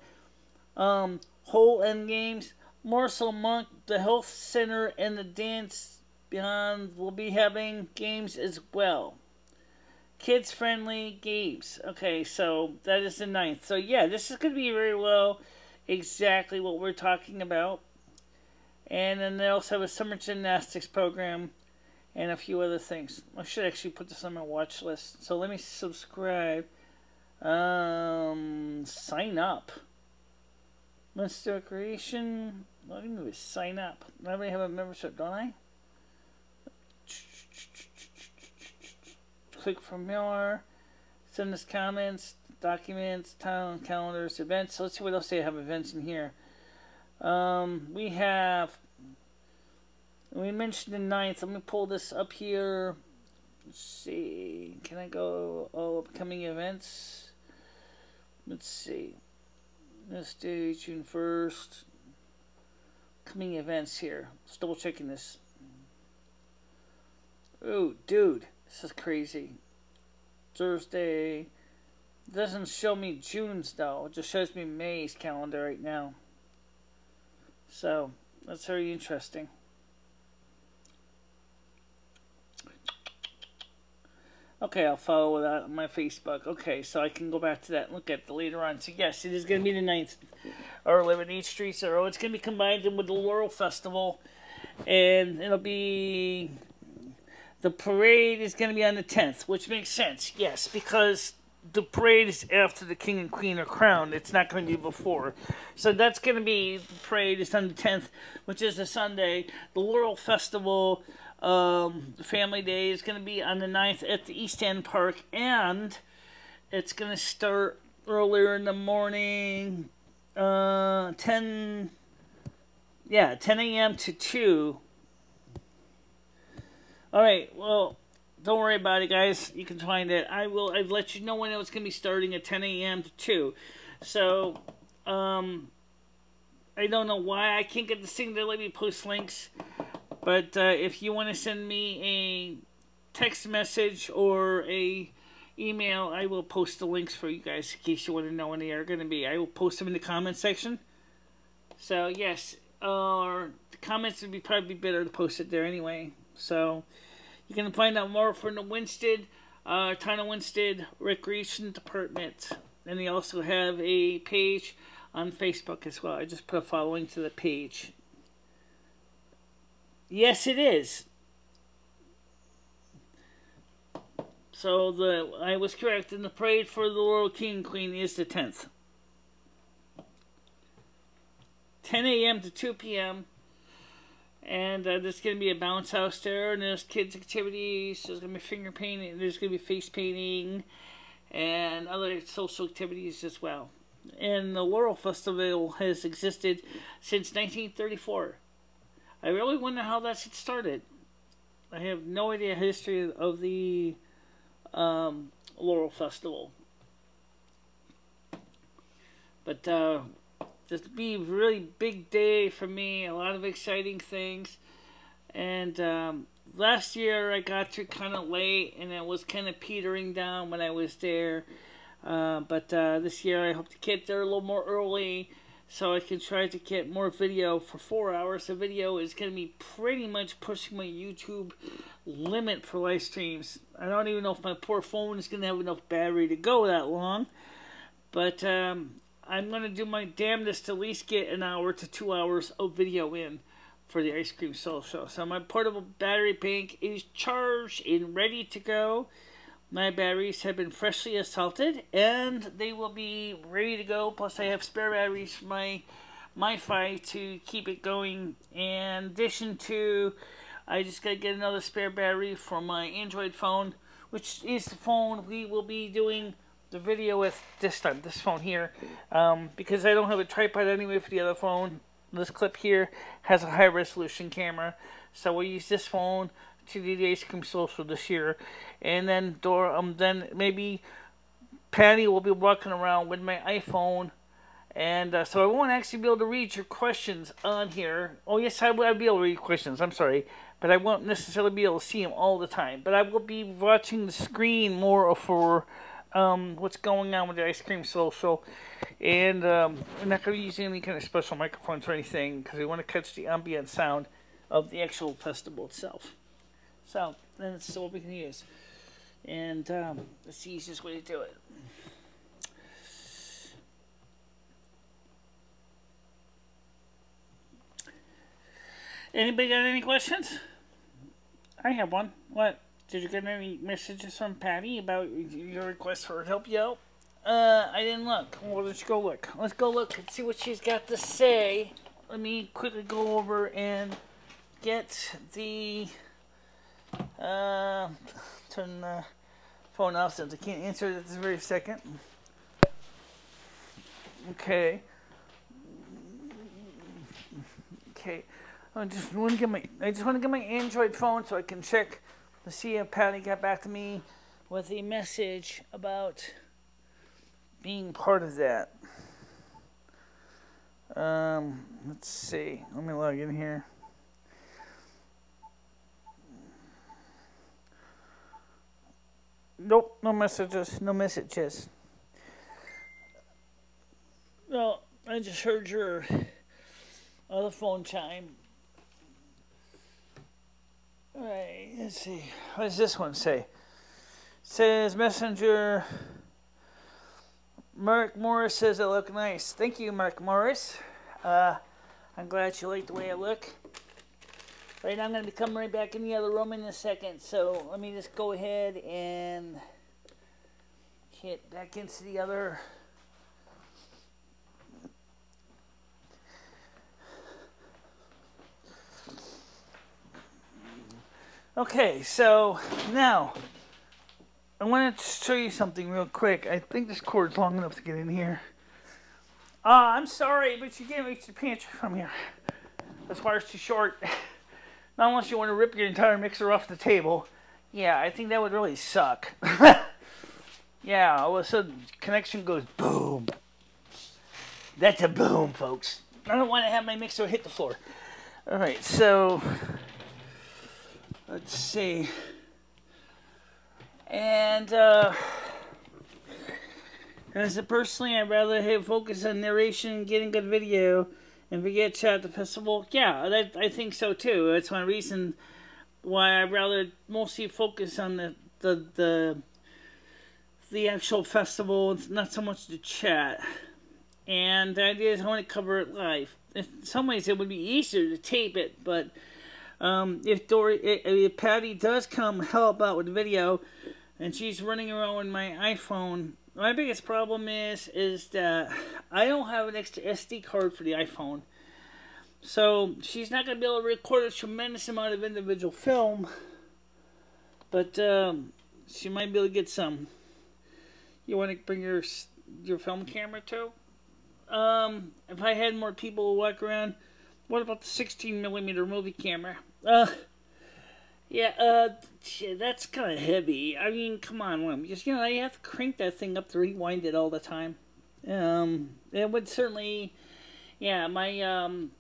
Hole end games. Morsel Monk, the health center, and the dance beyond will be having games as well. Kids friendly games. Okay, so that is the 9th. So yeah, this is going to be very well exactly what we're talking about. And then they also have a summer gymnastics program and a few other things. I should actually put this on my watch list. So let me subscribe. Sign up. Let's Recreation. Let me do is sign up. I already have a membership, don't I? Click for more. Send us comments, documents, town calendars, events. So let's see what else they have events in here. We mentioned the 9th. Let me pull this up here. Let's see. Can I go all upcoming events? Let's see. This day, June 1st. Coming events here. Just double checking this. Oh, dude. This is crazy. Thursday. It doesn't show me June's though. It just shows me May's calendar right now. So, that's very interesting. Okay, I'll follow that on my Facebook. Okay, so I can go back to that and look at it later on. So yes, it is going to be the 9th. Or 11th Street. So it's going to be combined in with the Laurel Festival. And it'll be... The parade is going to be on the 10th, which makes sense. Yes, because the parade is after the king and queen are crowned. It's not going to be before. So that's going to be... The parade is on the 10th, which is a Sunday. The Laurel Festival... the Family Day is going to be on the 9th at the East End Park, and it's going to start earlier in the morning, 10 a.m. to 2. Alright, well, don't worry about it, guys. You can find it. I've let you know when it's going to be starting at 10 a.m. to 2. So, I don't know why I can't get this thing to let me post links. But if you want to send me a text message or a email, I will post the links for you guys in case you want to know when they are going to be. I will post them in the comment section. So, yes. Or the comments would probably be better to post it there anyway. So, you can find out more from the Town of Winsted Recreation Department. And they also have a page on Facebook as well. I just put a following to the page. Yes, it is. So I was correct, and the parade for the Royal King and Queen is the 10th. 10 a.m. to 2 p.m. And there's going to be a bounce house there, and there's kids' activities, there's going to be finger painting, there's going to be face painting, and other social activities as well. And the Laurel Festival has existed since 1934. I really wonder how that started. I have no idea the history of the Laurel Festival. But this will be a really big day for me. A lot of exciting things. And last year I got to kind of late, and it was kind of petering down when I was there. But this year I hope to get there a little more early so I can try to get more video for 4 hours. The video is going to be pretty much pushing my YouTube limit for live streams. I don't even know if my poor phone is going to have enough battery to go that long. But I'm going to do my damnedest to at least get an hour to 2 hours of video in for the Ice Cream Soul Show. So my portable battery bank is charged and ready to go. My batteries have been freshly assaulted, and they will be ready to go. Plus, I have spare batteries for my MiFi to keep it going. In addition to, I just got to get another spare battery for my Android phone, which is the phone we will be doing the video with this time, this phone here. Because I don't have a tripod anyway for the other phone. This clip here has a high-resolution camera, so we'll use this phone to do the Ice Cream Social this year. And then then maybe Patty will be walking around with my iPhone, and so I won't actually be able to read your questions on here. Oh yes, I will be able to read questions, I'm sorry, but I won't necessarily be able to see them all the time. But I will be watching the screen more for what's going on with the Ice Cream Social. And we're not going to be using any kind of special microphones or anything, because we want to catch the ambient sound of the actual festival itself. So, that's what we can use. And that's the easiest way to do it. Anybody got any questions? I have one. What? Did you get any messages from Patty about your request for her to help you out? I didn't look. Well, let's go look. Let's go look and see what she's got to say. Let me quickly go over and get the... turn the phone off since I can't answer it at this very second. Okay. I just want to get my Android phone so I can check to see if Patty got back to me with a message about being part of that. Let's see. Let me log in here. Nope, no messages. Well, I just heard your other phone chime. Alright, let's see. What does this one say? It says Messenger. Mark Morris says I look nice. Thank you, Mark Morris. I'm glad you like the way I look. Right now, I'm going to be coming right back in the other room in a second, so let me just go ahead and hit back into the other. Okay, so now I want to show you something real quick. I think this cord's long enough to get in here. I'm sorry, but you can't reach the pantry from here. This wire's too short. Not unless you want to rip your entire mixer off the table. Yeah, I think that would really suck. Yeah, all of a sudden, connection goes boom. That's a boom, folks. I don't want to have my mixer hit the floor. Alright, so let's see. And as a personally, I'd rather focus on narration and getting good video and forget chat at the festival. Yeah, I think so too. That's one reason why I'd rather mostly focus on the actual festival, not so much the chat. And the idea is I want to cover it live. In some ways, it would be easier to tape it, but if Patty does come help out with the video, and she's running around with my iPhone, my biggest problem is that I don't have an extra SD card for the iPhone. So she's not going to be able to record a tremendous amount of individual film, but she might be able to get some. You want to bring your film camera too? If I had more people walk around, what about the 16mm movie camera? Yeah, that's kind of heavy. I mean, come on, because you have to crank that thing up to rewind it all the time. It would certainly, yeah. My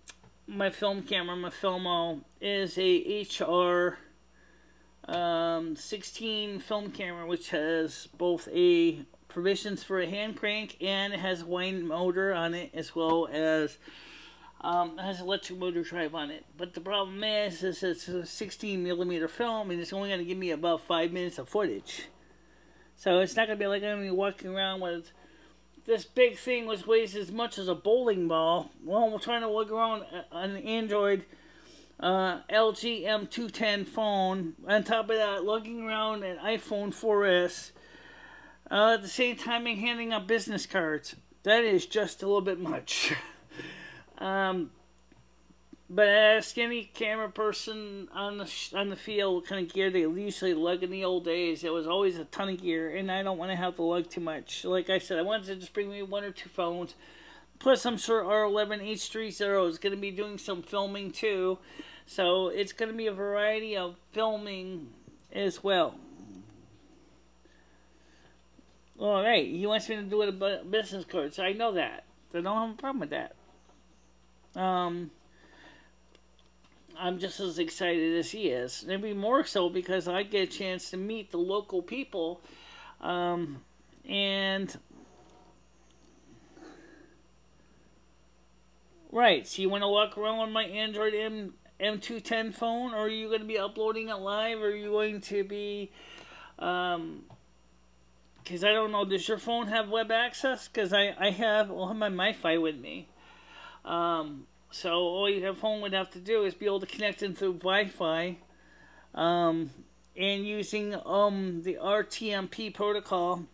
film camera, my Filmo, is a HR 16 film camera, which has both provisions for a hand crank, and it has a wind motor on it, as well as it has electric motor drive on it. But the problem is it's a 16mm film, and it's only going to give me about 5 minutes of footage. So it's not going to be like I'm going to be walking around with this big thing which weighs as much as a bowling ball. Well, we're trying to walk around an Android LG M210 phone. On top of that, lugging around an iPhone 4S. At the same time, I'm handing out business cards. That is just a little bit much. But ask any camera person on the field what kind of gear they usually lug in the old days. It was always a ton of gear, and I don't want to have to lug too much. Like I said, I wanted to just bring me 1 or 2 phones. Plus, I'm sure R11H30 is going to be doing some filming too. So it's going to be a variety of filming as well. Alright, he wants me to do it a business card, so I know that. So I don't have a problem with that. I'm just as excited as he is. Maybe more so because I get a chance to meet the local people. Right, so you want to walk around with my Android M210 phone, or are you going to be uploading it live, or are you going to be, because I don't know, does your phone have web access? Because I'll have my MiFi with me. So all your phone would have to do is be able to connect in through Wi-Fi, and using the RTMP protocol.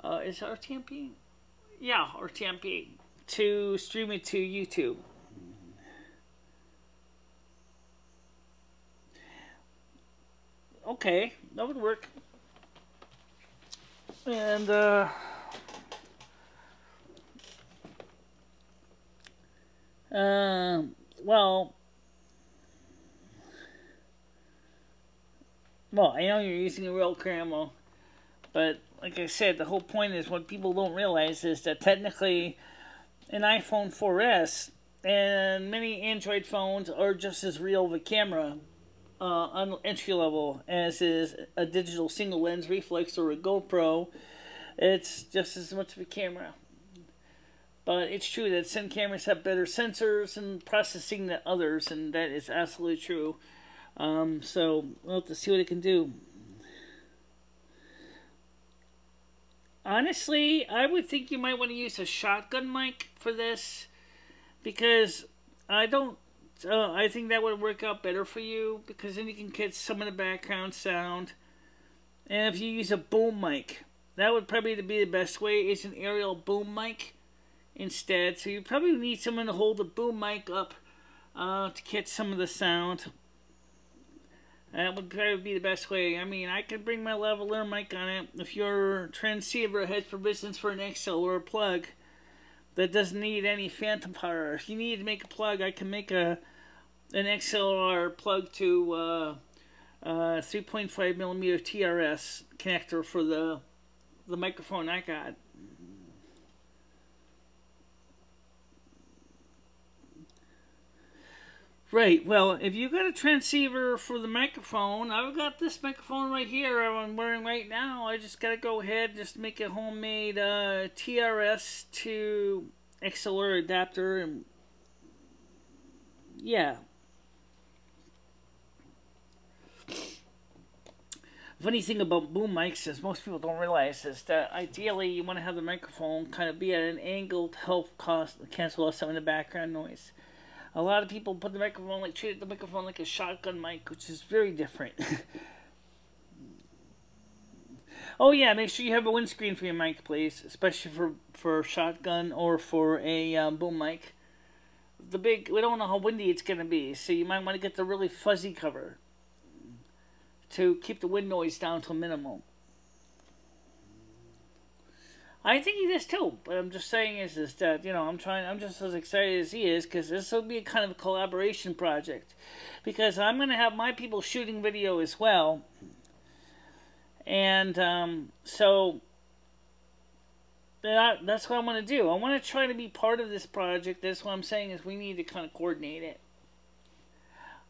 Is it RTMP? Yeah, RTMP, to stream it to YouTube. Okay, that would work. And well, I know you're using a real camera, but like I said, the whole point is what people don't realize is that technically an iPhone 4S and many Android phones are just as real of a camera on entry level as is a digital single lens reflex or a GoPro. It's just as much of a camera. But it's true that some cameras have better sensors and processing than others, and that is absolutely true. So we'll have to see what it can do. Honestly, I would think you might want to use a shotgun mic for this, because I think that would work out better for you, because then you can get some of the background sound. And if you use a boom mic, that would probably be the best way. It's an aerial boom mic instead. So you probably need someone to hold the boom mic up to catch some of the sound. That would probably be the best way. I mean, I could bring my lavalier mic on it. If your transceiver has provisions for an XL or a plug that doesn't need any phantom power. If you need to make a plug, I can make an XLR plug to 3.5 millimeter TRS connector for the microphone I got. Right, well, if you got a transceiver for the microphone, I've got this microphone right here I'm wearing right now. I just gotta go ahead and just make a homemade TRS to XLR adapter, and yeah. Funny thing about boom mics is most people don't realize is that ideally you want to have the microphone kind of be at an angle to help cancel out some of the background noise. A lot of people put the microphone, treat the microphone like a shotgun mic, which is very different. Oh yeah, make sure you have a windscreen for your mic, please, especially for shotgun or for a boom mic. We don't know how windy it's going to be, so you might want to get the really fuzzy cover to keep the wind noise down to a minimum. I think he does too, but I'm just saying is that, I'm just as excited as he is, because this will be a kind of a collaboration project, because I'm going to have my people shooting video as well, and so that's what I want to do. I want to try to be part of this project. That's what I'm saying is we need to kind of coordinate it.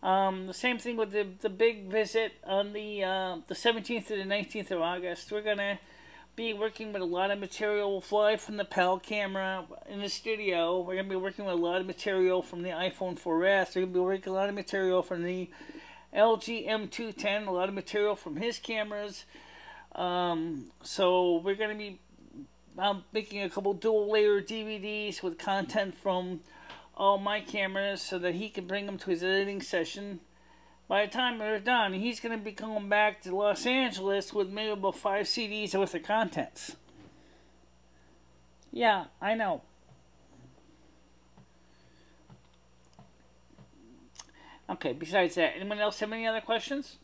The same thing with the big visit on the 17th to the 19th of August. We're going to be working with a lot of material. We'll fly from the PAL camera in the studio. We're going to be working with a lot of material from the iPhone 4S. We're going to be working a lot of material from the LG M210, a lot of material from his cameras. So we're going to be making a couple dual layer DVDs with content from all my cameras so that he can bring them to his editing session. By the time they're done, he's going to be coming back to Los Angeles with maybe about 5 CDs worth of contents. Yeah, I know. Okay, besides that, anyone else have any other questions?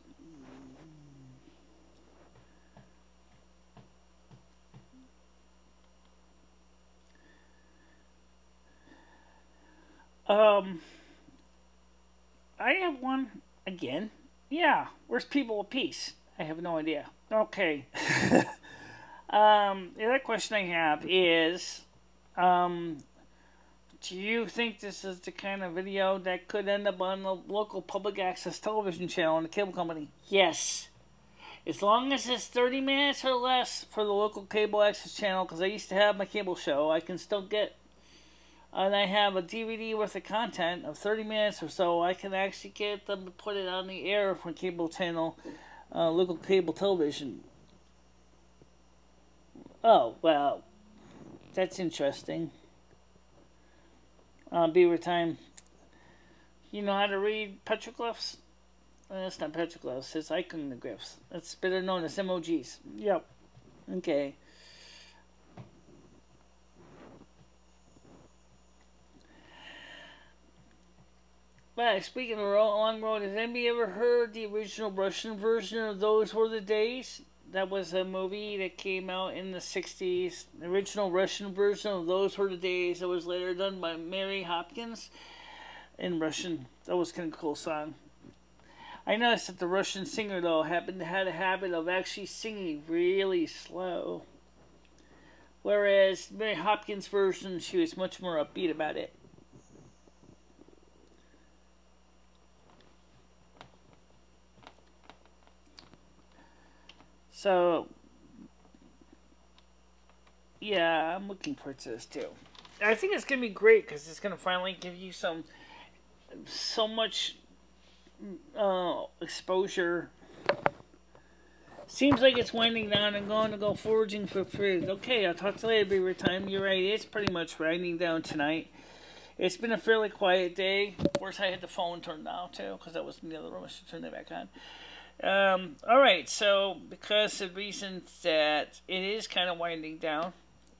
I have one. Again, yeah. Where's People of Peace? I have no idea. Okay. The other question I have is, do you think this is the kind of video that could end up on the local public access television channel on the cable company? Yes. As long as it's 30 minutes or less for the local cable access channel, because I used to have my cable show, I can still get, and I have a DVD worth of content of 30 minutes or so, I can actually get them to put it on the air for cable channel, local cable television. Oh, well, that's interesting. Beaver time. You know how to read petroglyphs? That's not petroglyphs, it's iconoglyphs. That's better known as emojis. Yep. Okay. But speaking of Long Road, has anybody ever heard the original Russian version of Those Were the Days? That was a movie that came out in the 60s. The original Russian version of Those Were the Days that was later done by Mary Hopkins in Russian. That was kind of a cool song. I noticed that the Russian singer, though, had a habit of actually singing really slow. Whereas Mary Hopkins' version, she was much more upbeat about it. So, yeah, I'm looking forward to this too. I think it's going to be great because it's going to finally give you so much exposure. Seems like it's winding down and going to go foraging for food. Okay, I'll talk to you later, Beaver Time. You're right, it's pretty much winding down tonight. It's been a fairly quiet day. Of course, I had the phone turned down too because that was in the other room. I should turn it back on. Alright, so because of reasons that it is kind of winding down,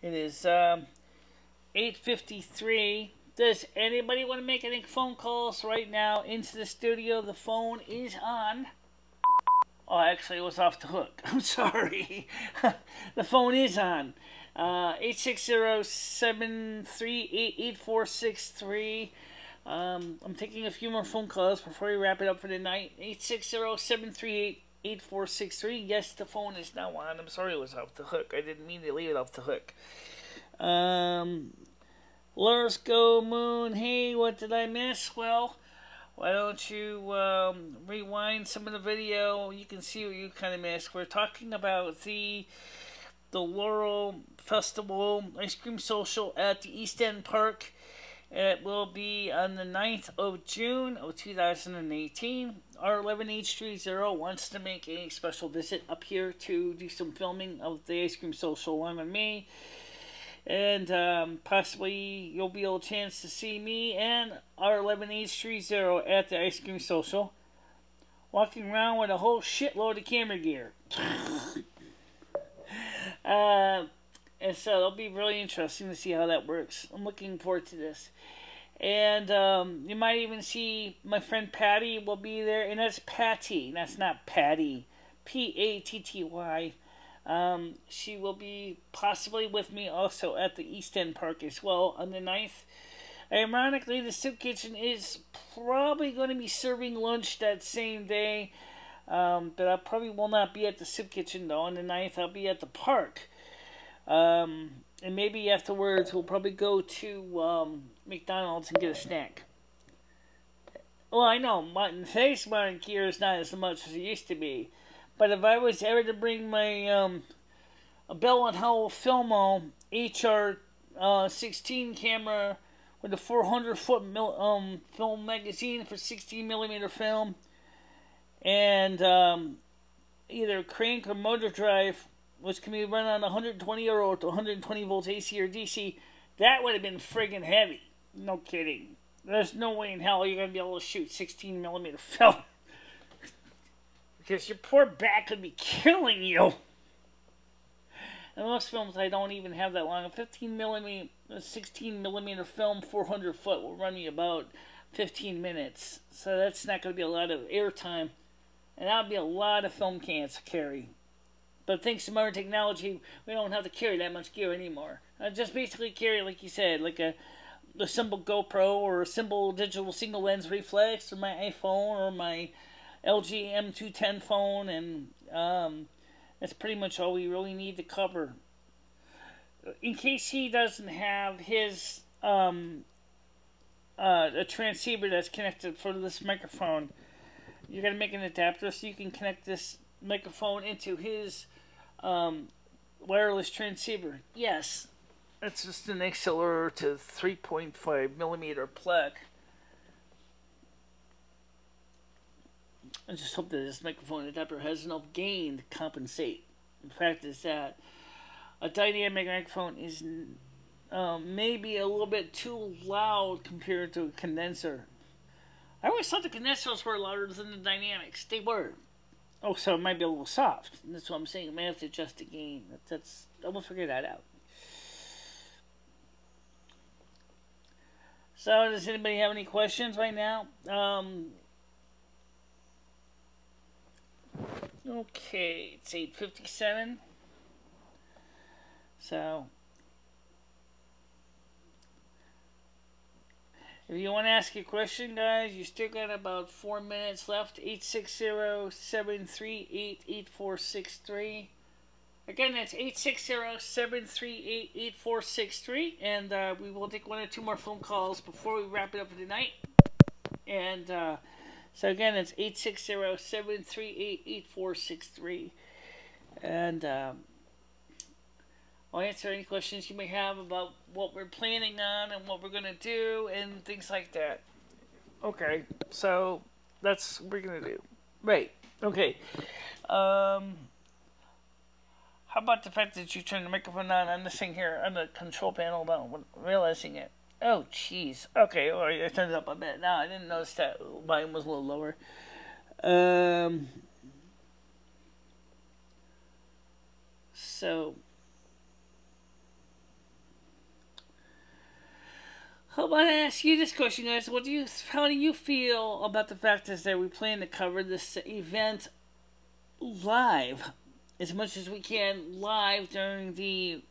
it is 8:53. Does anybody want to make any phone calls right now into the studio? The phone is on. Oh, actually, it was off the hook. I'm sorry. The phone is on. 860-738-8463. I'm taking a few more phone calls before we wrap it up for the night. 860-738-8463. Yes, the phone is now on. I'm sorry it was off the hook. I didn't mean to leave it off the hook. Let's go, Moon. Hey, what did I miss? Well, why don't you rewind some of the video? You can see what you kind of missed. We're talking about the Laurel Festival Ice Cream Social at the East End Park. It will be on the 9th of June of 2018. Our 11830 wants to make a special visit up here to do some filming of the Ice Cream Social along with me. And possibly you'll be able a chance to see me and our 11830 at the Ice Cream Social walking around with a whole shitload of camera gear. And so it'll be really interesting to see how that works. I'm looking forward to this. And you might even see my friend Patty will be there. And that's Patty. That's not Patty. Patty. She will be possibly with me also at the East End Park as well on the 9th. Ironically, the Soup Kitchen is probably going to be serving lunch that same day. But I probably will not be at the Soup Kitchen though on the 9th. I'll be at the park. And maybe afterwards we'll probably go to McDonald's and get a snack. Well, I know today's modern gear is not as much as it used to be, but if I was ever to bring my Bell & Howell Filmo HR 16 camera with a 400-foot film magazine for 16mm film, and either crank or motor drive, which can be run on 120 or 120 volts AC or DC, that would have been friggin' heavy. No kidding. There's no way in hell you're going to be able to shoot 16mm film. Because your poor back could be killing you. And most films I don't even have that long. A 16mm film, 400 foot will run you about 15 minutes. So that's not going to be a lot of air time. And that would be a lot of film cans to carry. But thanks to modern technology, we don't have to carry that much gear anymore. I just basically carry, like you said, like a simple GoPro or a simple digital single lens reflex or my iPhone or my LG M210 phone, and that's pretty much all we really need to cover. In case he doesn't have his a transceiver that's connected for this microphone, you're going to make an adapter so you can connect this microphone into his wireless transceiver. Yes, it's just an XLR to 3.5mm plug. I just hope that this microphone adapter has enough gain to compensate. The fact is that a dynamic microphone is maybe a little bit too loud compared to a condenser. I always thought the condensers were louder than the dynamics. They were. Oh, so it might be a little soft. That's what I'm saying. I may have to adjust the gain. I will figure that out. So, does anybody have any questions right now? Okay, it's 8:57. So, if you want to ask a question, guys, you still got about 4 minutes left. 860-738-8463. Again, that's 860-738-8463. And we will take 1 or 2 more phone calls before we wrap it up for tonight. And so again, it's 860-738-8463. And I'll answer any questions you may have about what we're planning on and what we're going to do and things like that. Okay, so that's what we're going to do. Right, okay. How about the fact that you turned the microphone on this thing here on the control panel without realizing it? Oh, jeez. Okay, all right, I turned it up a bit. Now, I didn't notice that volume was a little lower. So, how about I ask you this question, guys? How do you feel about the fact is that we plan to cover this event live, as much as we can, live during the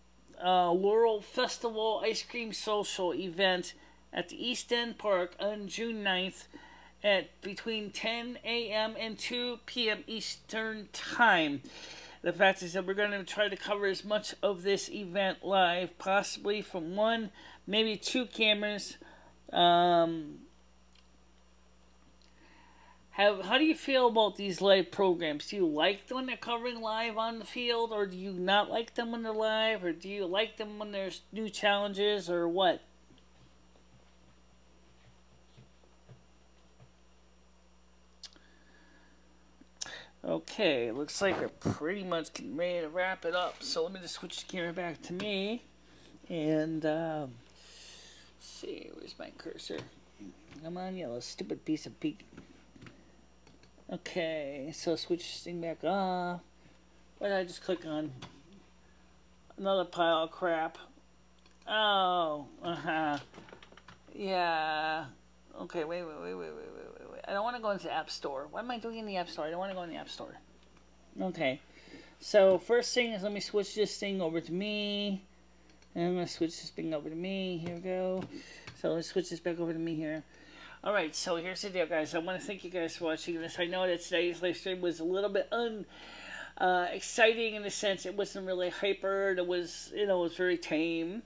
Laurel Festival Ice Cream Social event at the East End Park on June 9th at between 10 a.m. and 2 p.m. Eastern Time. The fact is that we're going to try to cover as much of this event live, possibly from 1, maybe 2 cameras. How do you feel about these live programs? Do you like them when they're covering live on the field, or do you not like them when they're live, or do you like them when there's new challenges, or what? Okay, looks like we're pretty much getting ready to wrap it up. So let me just switch the camera back to me, and let's see, where's my cursor? Come on, you little stupid piece of pig. Okay, so switch this thing back off. Why did I just click on? Another pile of crap. Oh, yeah. Okay, wait. I don't want to go into the App Store. What am I doing in the App Store? I don't want to go in the App Store. Okay, so first thing is let me switch this thing over to me. And I'm going to switch this thing over to me. Here we go. So let's switch this back over to me here. Alright, so here's the deal, guys. I want to thank you guys for watching this. I know that today's live stream was a little bit exciting in the sense it wasn't really hyper. It was, it was very tame.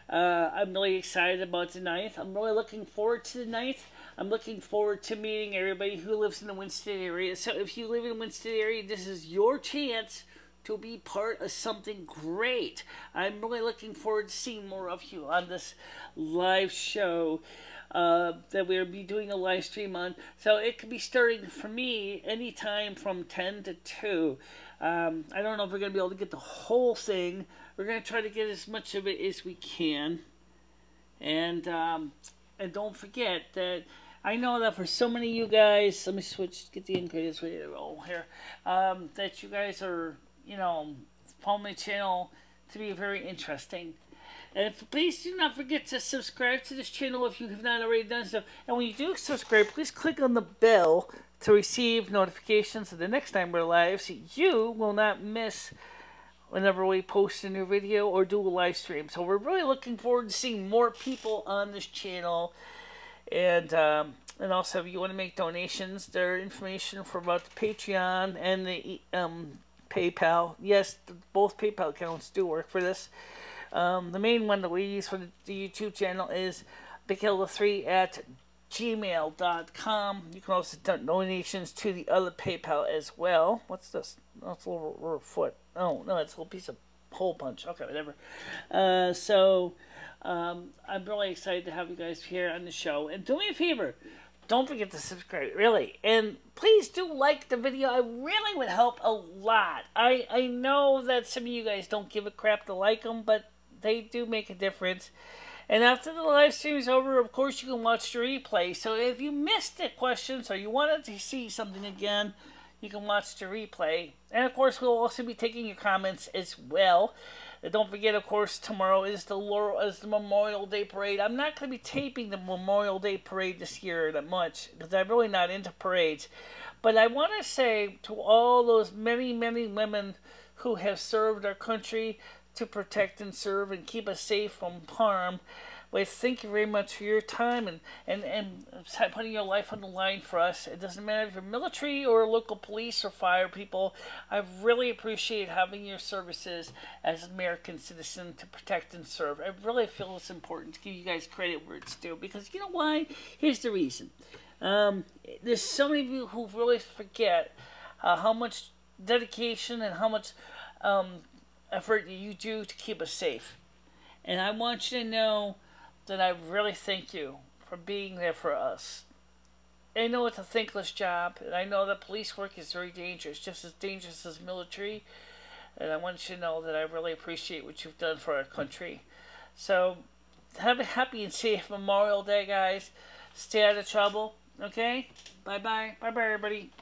I'm really excited about the 9th. I'm really looking forward to the 9th. I'm looking forward to meeting everybody who lives in the Winston area. So if you live in the Winston area, this is your chance to be part of something great. I'm really looking forward to seeing more of you on this live show that we'll be doing a live stream on. So it could be starting for me anytime from 10 to 2. I don't know if we're going to be able to get the whole thing. We're going to try to get as much of it as we can. And don't forget that I know that for so many of you guys, let me get the increase ready to roll here, that you guys are, following my channel to be very interesting. And please do not forget to subscribe to this channel if you have not already done so. And when you do subscribe, please click on the bell to receive notifications of the next time we're live, so you will not miss whenever we post a new video or do a live stream. So we're really looking forward to seeing more people on this channel. And also, if you want to make donations, there are information for about the Patreon and the PayPal. Yes, both PayPal accounts do work for this. The main one that we use for the YouTube channel is bighill3@gmail.com. You can also do donations to the other PayPal as well. What's this? Oh, it's a little foot. Oh, no, it's a little piece of hole punch. Okay, whatever. I'm really excited to have you guys here on the show. And do me a favor. Don't forget to subscribe, really. And please do like the video. It really would help a lot. I know that some of you guys don't give a crap to like them, but they do make a difference. And after the live stream is over, of course, you can watch the replay. So if you missed the questions or you wanted to see something again, you can watch the replay. And, of course, we'll also be taking your comments as well. And don't forget, of course, tomorrow is the Memorial Day Parade. I'm not going to be taping the Memorial Day Parade this year that much because I'm really not into parades. But I want to say to all those many, many women who have served our country to protect and serve and keep us safe from harm, well, thank you very much for your time and putting your life on the line for us. It doesn't matter if you're military or local police or fire people. I really appreciate having your services as an American citizen to protect and serve. I really feel it's important to give you guys credit where it's due because you know why? Here's the reason. There's so many of you who really forget how much dedication and how much effort you do to keep us safe. And I want you to know that I really thank you for being there for us. I know it's a thankless job, and I know that police work is very dangerous, just as dangerous as military. And I want you to know that I really appreciate what you've done for our country. So, have a happy and safe Memorial Day, guys. Stay out of trouble, okay? Bye-bye. Bye-bye, everybody.